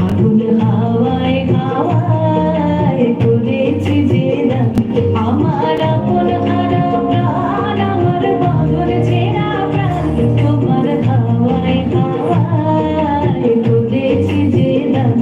আগুন হাওয়ায় হাওয়ায় করেছি যে দান, আমার আপন হারা প্রাণ, আমার বাঁধন ছেঁড়া প্রাণ, তোমার হাওয়ায় হাওয়ায় করেছি যে দান।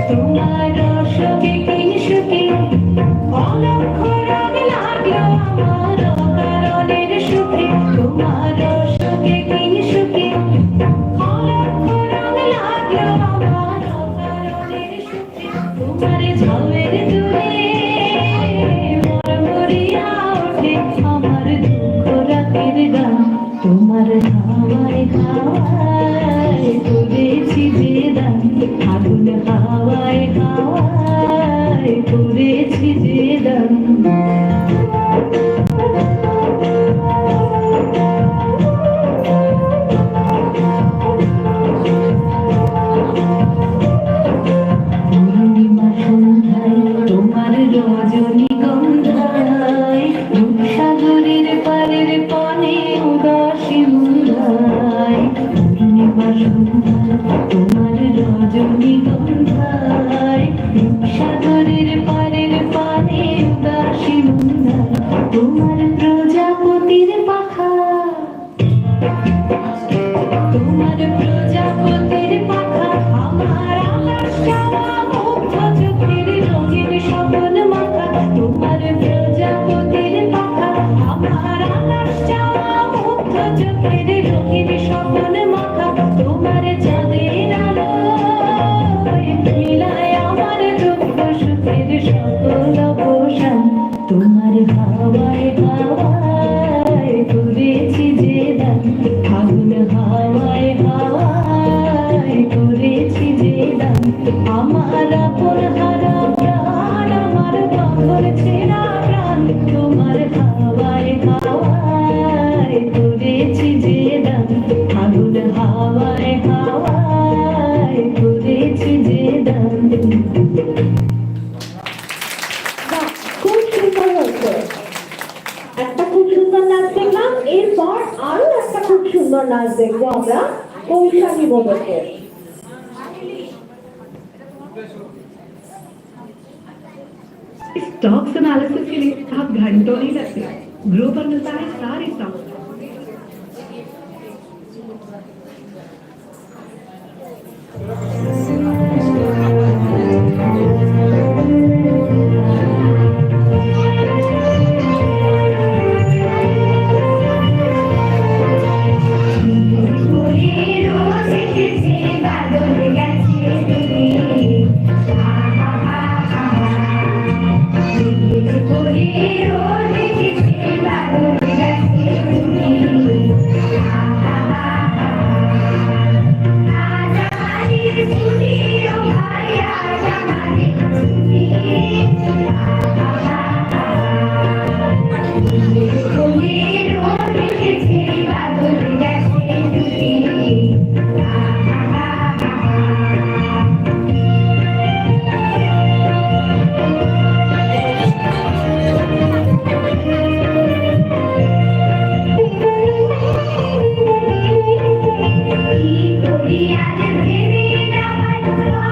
তোমার রসকে কিনসুকে অলক্ষ রঙ লাগলো আমার অকারণের সুখে তোমার রসকে কিনসুকে অলক্ষ রঙ লাগলো আমার অকারণের সুখে তোমার ঝামের দূরে মরমরিয়া ওঠে আমার দুঃখ রাতের গান তোমার হাওয়ায় হাওয়ায় করেছি যে দান আগুন হাওয়ায় হাওয়ায় করেছি যে দান পূর্ণিমা সন্ধ্যায় তোমার রজনীগন্ধায় রূপসাগরের পারের পানে উদাসী মুন্ধায় পূর্ণিমা সন্ধ্যায় তোমার রজনীগন্ধায় রূপসাগরের পারের পানে উদাসী মুন্ধায় তোমার প্রজাপতির পাখা তোমার প্রজাপতির পাখা আমার আকাশ চাওয়া মুগ্ধ চোখের রঙিন স্বপ্ন মাখা তোমার প্রজাপতির পাখা আমার আকাশ চাওয়া মুগ্ধ চোখের রঙিন স্বপ্ন মাখা তোমার চাঁদের আলো মিলায় আমার দুঃখ সুখের সকল অবসান তোমার হাওয়ায় হাওয়ায় করেছি যে দান আগুন হাওয়ায় হাওয়ায় করেছি যে দান আমার আপন হারা প্রাণ আমার বাঁধন ছেঁড়া প্রাণ তোমার হাওয়ায় হাওয়ায় করেছি যে দান আগুন হাওয়ায় হাওয়ায় করেছি যে দান বাহ, খুব সুন্দর হয়েছে। একটা খুব সুন্দর নাচ দেখলাম, এরপর আরো একটা খুব সুন্দর নাচ দেখবো আমরা কৌশালী মোদকের। स्टॉक्स एनालिसिस के लिए आप घंटों नहीं लगते ग्रो पर मिलता है सारे स्टॉक्स Yeah.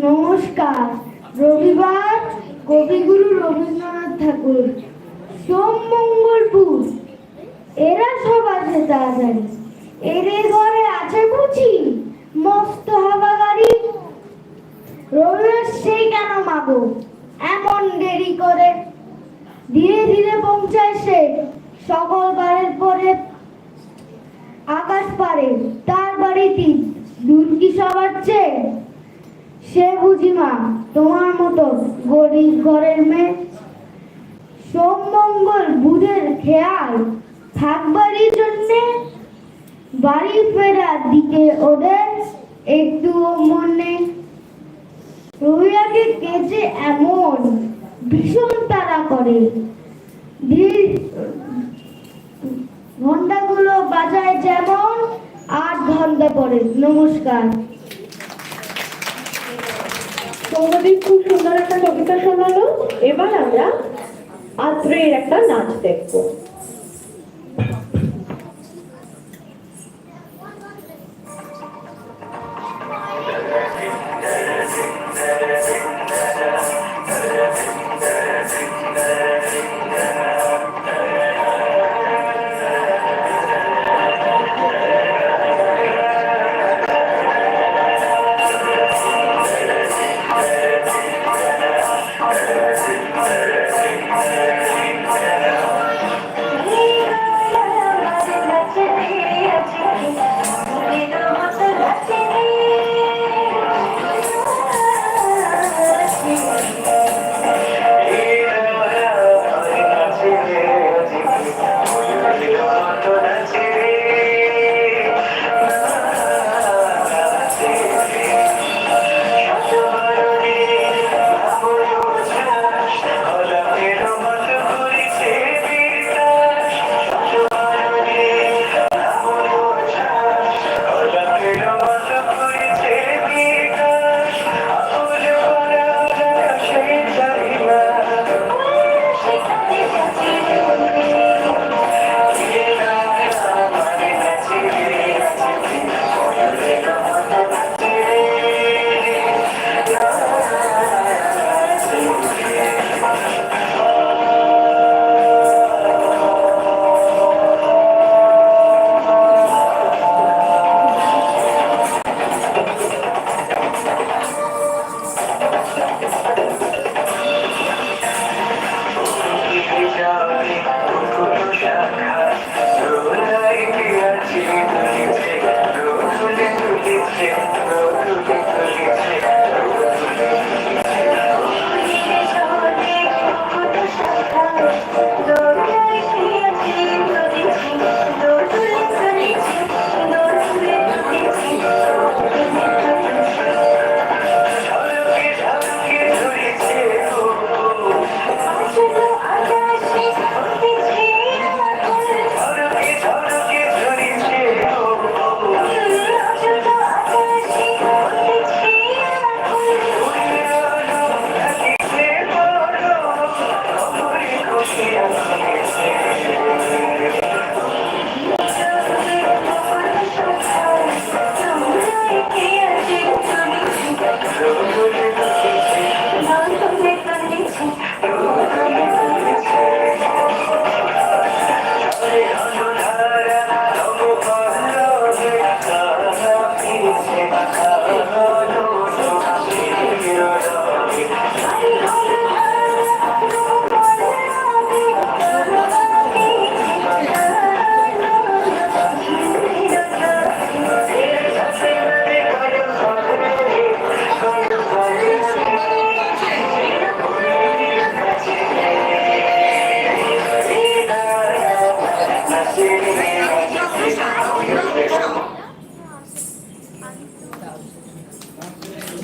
নমস্কার। রবিবার, কবিগুরু রবীন্দ্রনাথ ঠাকুর, সোম মঙ্গল বুধ, এরা সব আছে তাড়াতাড়ি। এদের ঘরে আছে বুঝি মস্ত হাওয়া গাড়ি। রবিবার সেই কেন মাগো এমন দেরি করে? ধীরে ধীরে পৌঁছায় সে সকল বারের পরে আকাশ পারে তার বাড়িটি দূর কি সবার চেয়ে? সে বুঝি মা তোমার মতো গরিব ঘরের মেয়ে। সোম মঙ্গল বুধের খেয়াল থাকবারই জন্যে বাড়ি ফেরার দিকে ওদের একটুও মন নেই। রবিবারকে কেচে এমন ভীষণ তাড়া করে, ঘন্টাগুলো বাজায় যেমন 8 ঘন্টা পরে। নমস্কার। সৌম্যদীপ খুব সুন্দর একটা কবিতা শোনালো। এবার আমরা আত্রেয়ের একটা নাচ দেখবো।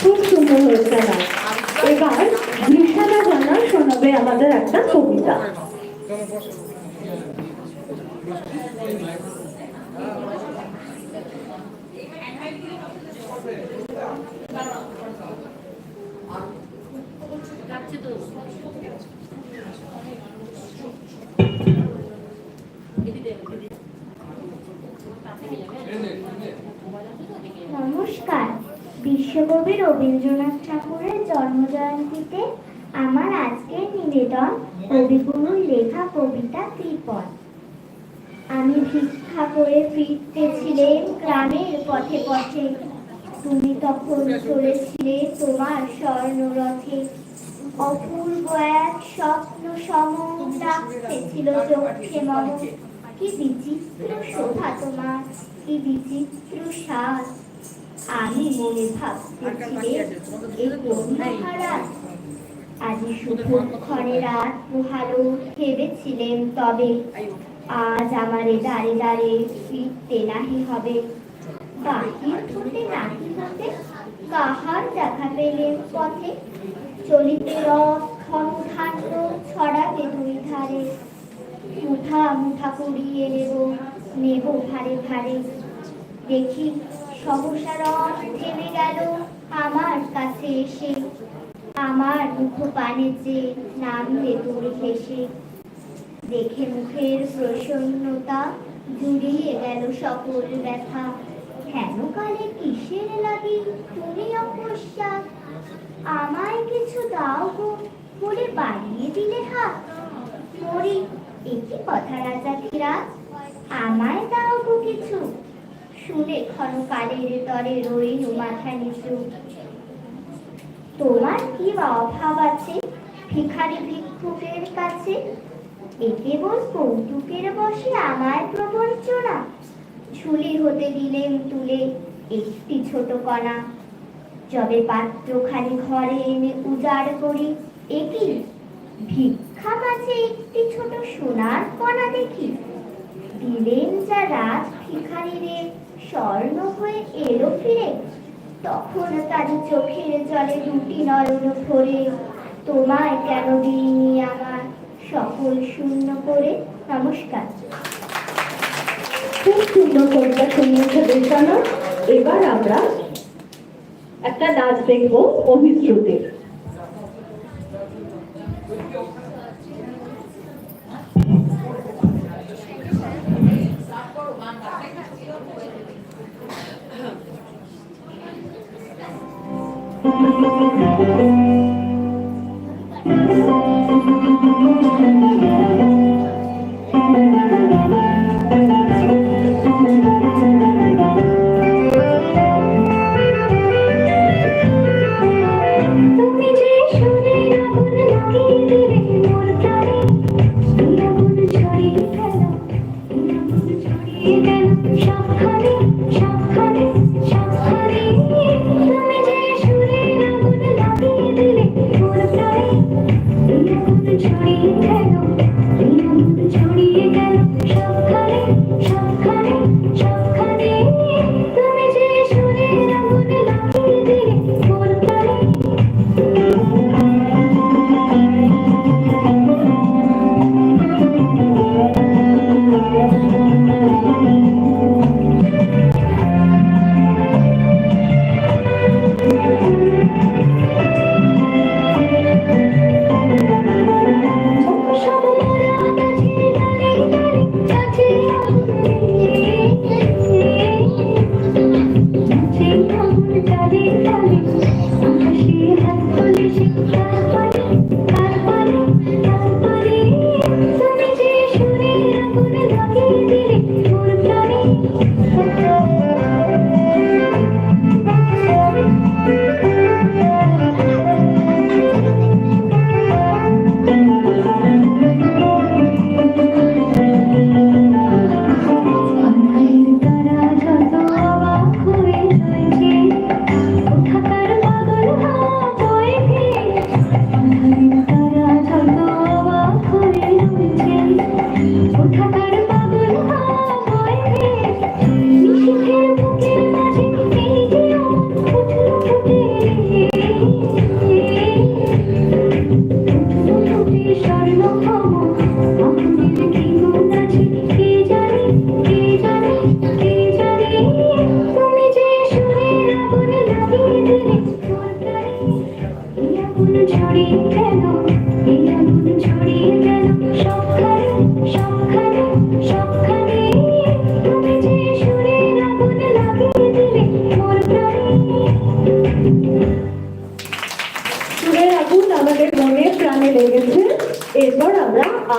খুব সুন্দর হয়েছে না? এবার নিশানা জানা শোনাবে আমাদের একটা কবিতা। নমস্কার। বিশ্বকবি রবীন্দ্রনাথ ঠাকুরের জন্মজয়ন্তীতে আমার আজকের নিবেদন কবিগুরুর লেখা কবিতা কৃপণ। আমি ভিক্ষা করে ফিরতেছিলেন গ্রামের পথে পথে, তুমি তখন চলেছিলে তোমার স্বর্ণরথে। অপূর্ব এক স্বপ্ন সম ডাকতেছিল চোখে মম, কি বিচিত্র শোভা তোমার, কি বিচিত্র সাজ। আমি মনে ভাবতেছিলে এই কোন মহারাজ, আজি শুভক্ষণে রাত পোহালো, ভেবেছিলেন তবে আজ আমারে দাঁড়ে দাঁড়ে ফিরতে নাহি হবে। বাহির হতে নাহি হতে কাহার দেখা পেলেন পথে, চলিতে রথ ক্ষমধান্য ছড়াবে দুই ধারে। মুঠা মুঠা কুড়িয়ে নেব ভারে ভারে, দেখি সহসা রথ থেমে গেল আমার কাছে এসে। আমার মুখ পানে যে নামলে তুমি হেসে, দেখে মুখের প্রসন্নতা জুড়িয়ে গেল সকল ব্যথা। হেন কালে কিসের লাগি তুমি অপশ্চাৎ, আমায় কিছু দাও গো বলে বাড়িয়ে দিলে হাত। মরি একই কথা রাজা ধীরাজ, আমায় দাও গো কিছু, শুনে ক্ষণকালের তরে রইল মাথা নিচু। তোমার কি বা অভাব আছে ভিখারি ভিক্ষুকের কাছে, এ কেবল কৌতুকের বসে আমার প্রবঞ্চনা। ঝুলি হতে দিলেন তুলে একটি ছোট কণা, যবে পাত্রখানি ঘরে এনে উজাড় করি, একই ভিক্ষা মাঝে একটি ছোট সোনার কণা দেখি। দিলেন যা রাজ ভিখারিরে স্বর্ণ হয়ে এলো ফিরে, তখন তার চোখের জলে দুটি নয়ন ভরে। তোমায় কেন দিইনি আমার সকল শূন্য করে। নমস্কার। খুব সুন্দর কবিতা শুনিয়েছে দেশানা। এবার আমরা একটা নাচ দেখবো অভিশ্রুতির। তুমি যে শুনে আগুন লাগিয়ে দিলে মোর প্রাণে, এই আগুন ছড়িয়ে গেল, এই আগুন ছড়িয়ে গেল সাবধানে সাবধানে সাবধানে। তুমি যে শুনে আগুন লাগিয়ে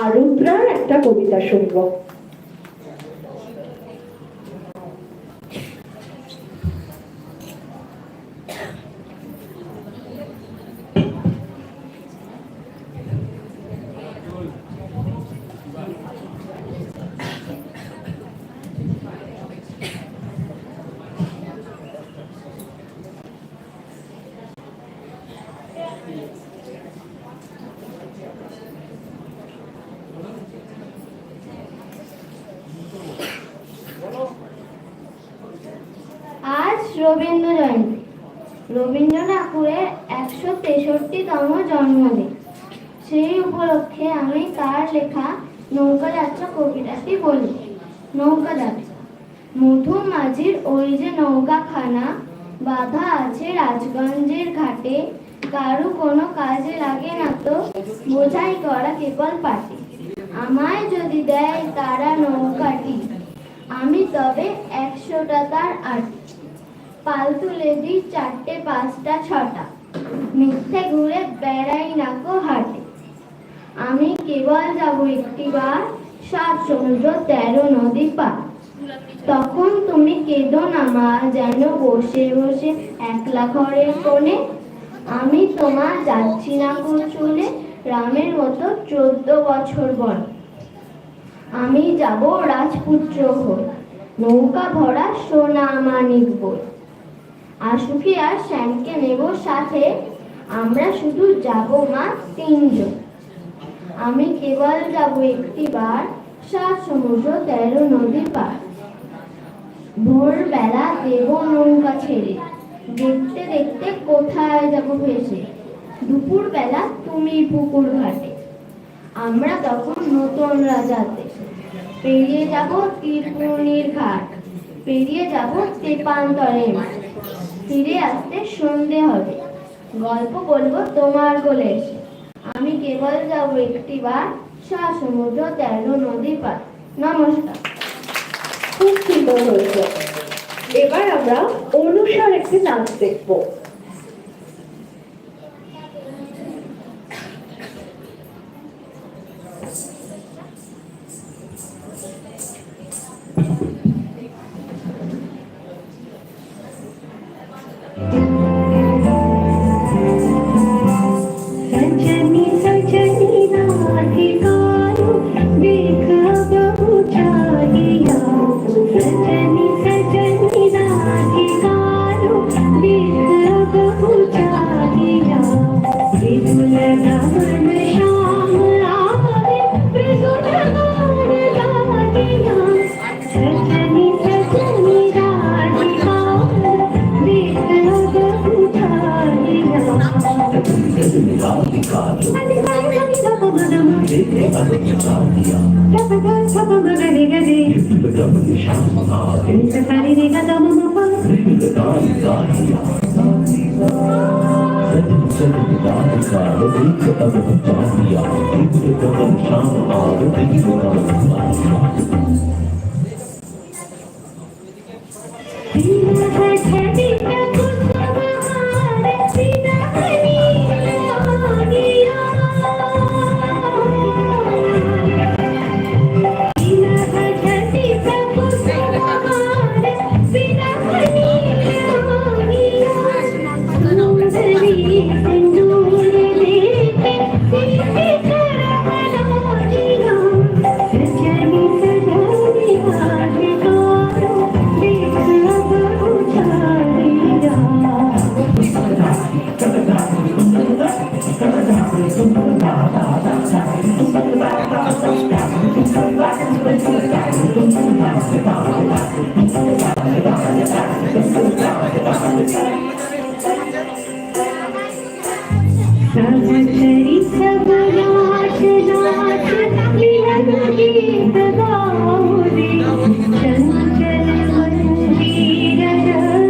আরুদ্রার একটা কবিতা শুনবো। আজ রবীন্দ্র জয়ন্তী, রবীন্দ্র ঠাকুরের 163তম জন্মদিন। সেই উপলক্ষে আমি তার লেখা নৌকা যাত্রা কবিতাটি বলি। নৌকা যাত্রা। মধু মাঝির ওই যে নৌকাখানা, বাঁধা আছে রাজগঞ্জের ঘাটে, কারু কোনো কাজে লাগে না তো, বোঝাই করা কেবল পাটে। আমায় যদি দেয় তারা নৌকাটি, আমি তবে 100 টাকার আটি। পাল তুলে দিই 4টে 5টা 6টা, মিথ্যে ঘুরে বেড়াই নাকো হাটে। আমি কেবল যাব একটিবার, 7 সমুদ্র 13 নদী পার। তখন তুমি কেঁদো না মা, যেন বসে বসে একলা ঘরের কোণে। আমি তোমার যাচ্ছি না চলে, রামের মতো 14 বছর বয়স। আমি যাব রাজপুত্র হয়ে, নৌকা ভরা সোনা মানিক বই। আশুকি আর শ্যামকে নেব সাথে, আমরা শুধু যাব মা 3 জন। আমি কেবল যাব একটিবার, 7 সমুদ্র 13 নদী পার। ভোরবেলা দেব নৌকা ছেড়ে, দেখতে দেখতে কোথায় যাব ভেসে। দুপুর বেলা তুমি পুকুর ঘাটে, আমরা তখন নতুন রাজাতে। পেরিয়ে যাব তীরপুরনির ঘাট, পেরিয়ে যাব তেপান্তরের মাঠ। ফিরে আসতে সন্ধে হবে, গল্প বলবো তোমার কোলে এসে। আমি কেবল যাব একটিবার, 7 সমুদ্র 13 নদী পার। নমস্কার। খুব সুন্দর হয়েছে। এবার আমরা অনুসার একটি নাচ দেখবো। सजनी सजनी राधिकारो, देख अब उठालिया। सजनी सजनी राधिकारो, देख अब उठालिया। मृदुल गान श्याम आवे, मृदुल गान गालिया। सजनी सजनी राधिकारो, देख अब उठालिया। सहचरी सब नाच नाच मिलन गीत गाओ रे। चंचल मंदिर जग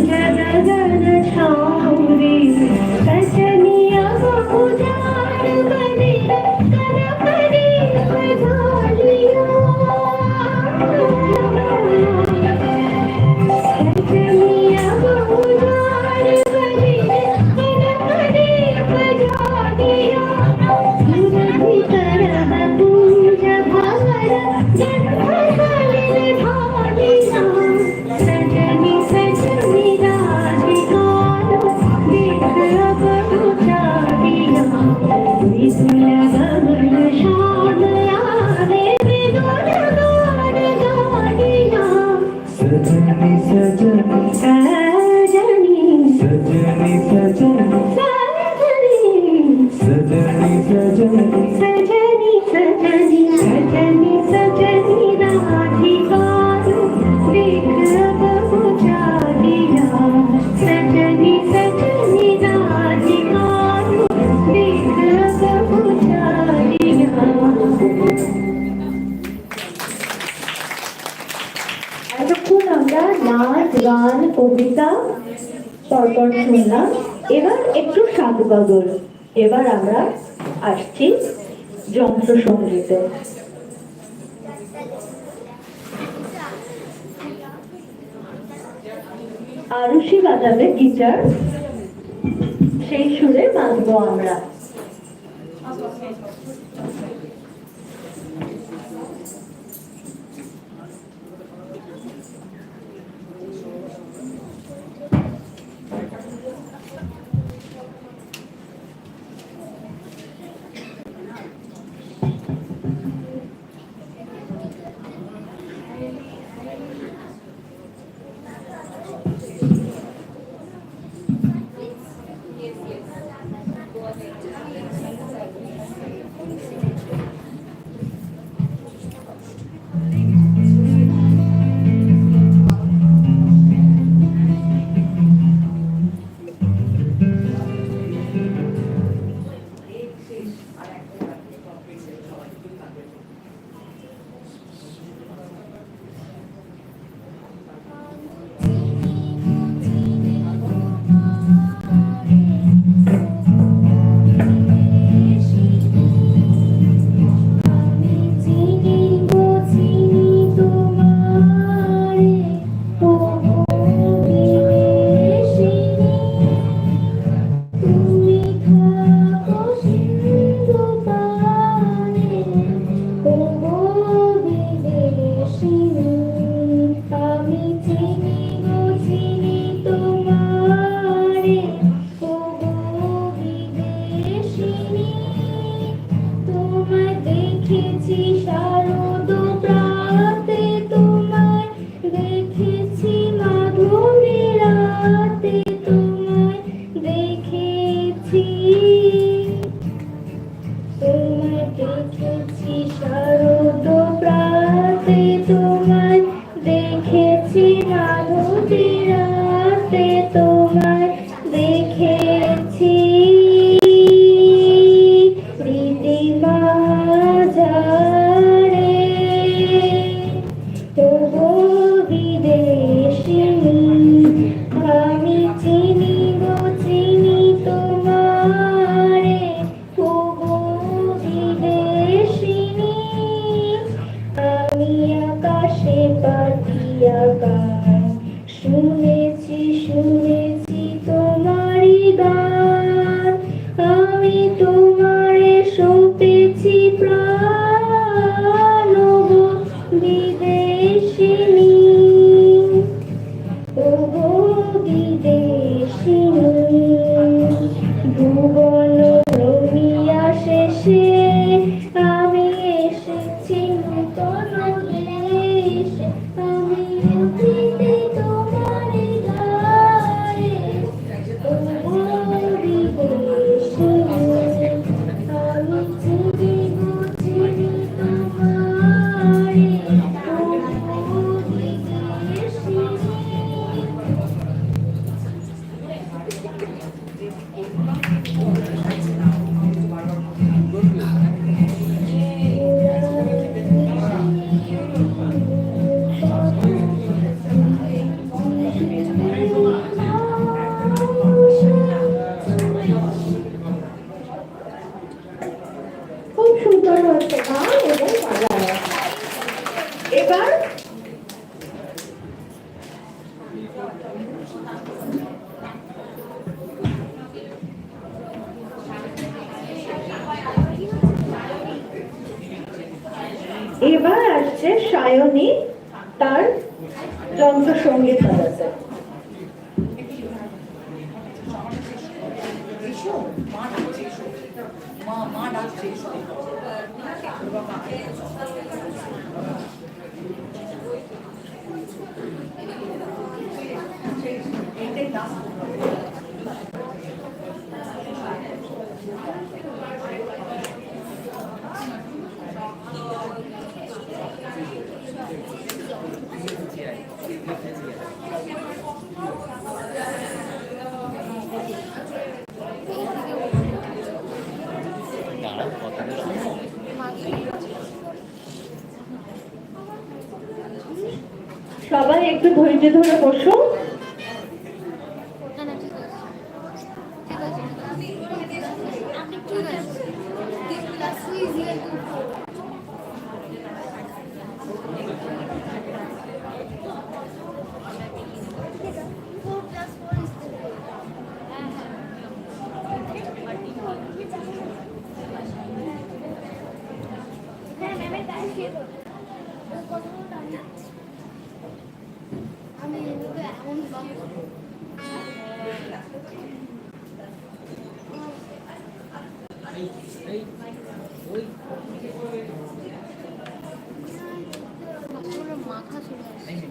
जगगन छाओ रे। सजनिया उजाड़ बने कर परी बधालिया। सजनिया उजाड़ बने कर परी बधालिया। सुरभि कर নাচ গান কবিতা পরপর শুনলাম, এবার একটু সাধু গজল। এবার আমরা আসছি যন্ত্রসঙ্গীতে। আরুষি বাজাবে গিটার, সেই সুরে বাঁধবো আমরা। এবার এবার আসছে সায়নী তার যন্ত্রসঙ্গীত বাজাতে। মা ডাকছে কথা সবাই একটু ধৈর্য ধরে বসো। আমি এমন মাথা চলে আসে।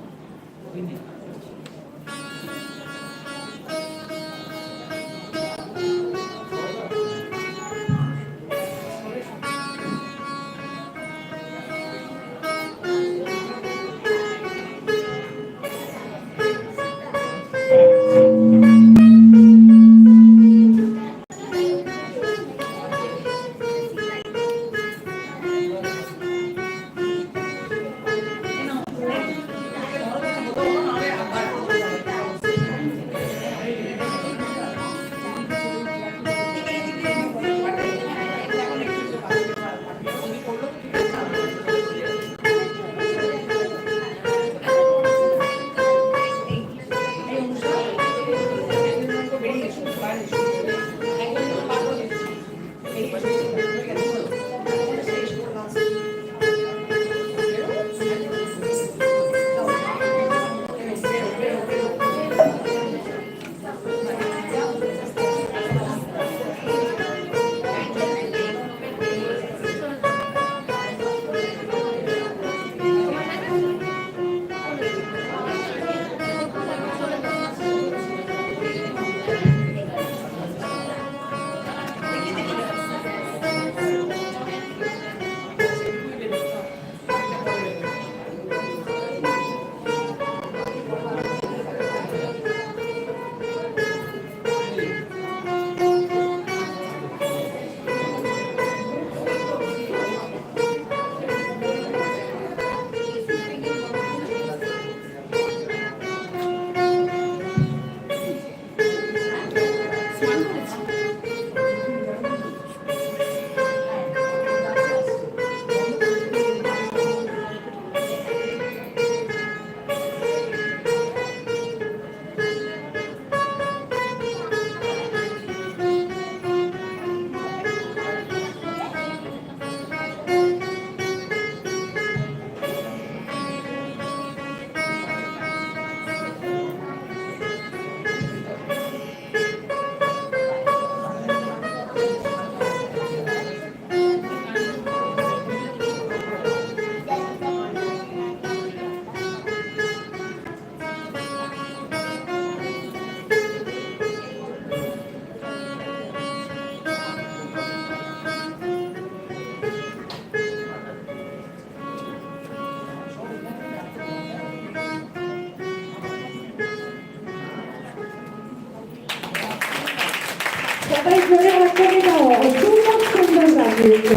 সবাই জোরে হাততালি দাও, অসম্ভব সুন্দর লাগিয়েছে।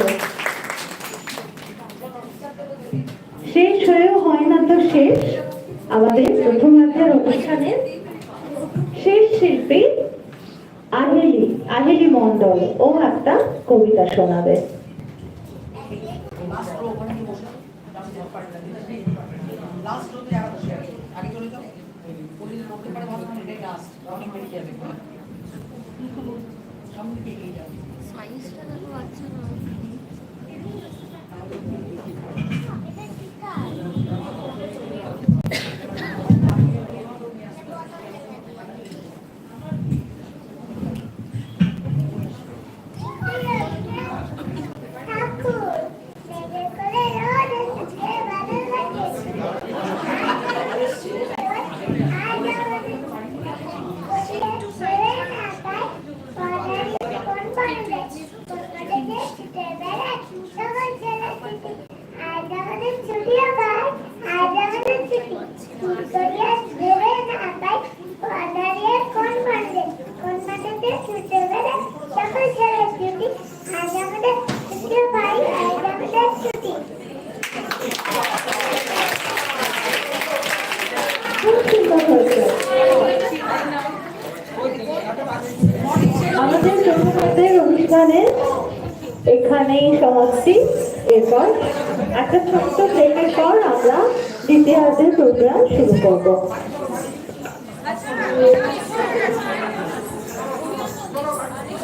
শেষ হয়েও হয় না তো শেষ আমাদের প্রথমার্ধের অনুষ্ঠানের শেষ শিল্পী আহেলি মন্ডল ও একটা কবিতা শোনাবে। লাস্ট রোতে যারা বসে আছে আগে চলে যাও পুলিশ বলতে পারে ভালো মানে এটাই লাস্ট অনেক বেরিয়ে যাবে সামনে বেরিয়ে যাবে সাইজটা দেখো আচ্ছা না এখানেই সমাপ্তি। এরপর একটা ছোট্ট ব্রেকের পর আমরা দ্বিতীয়ার্ধের প্রোগ্রাম শুরু করব।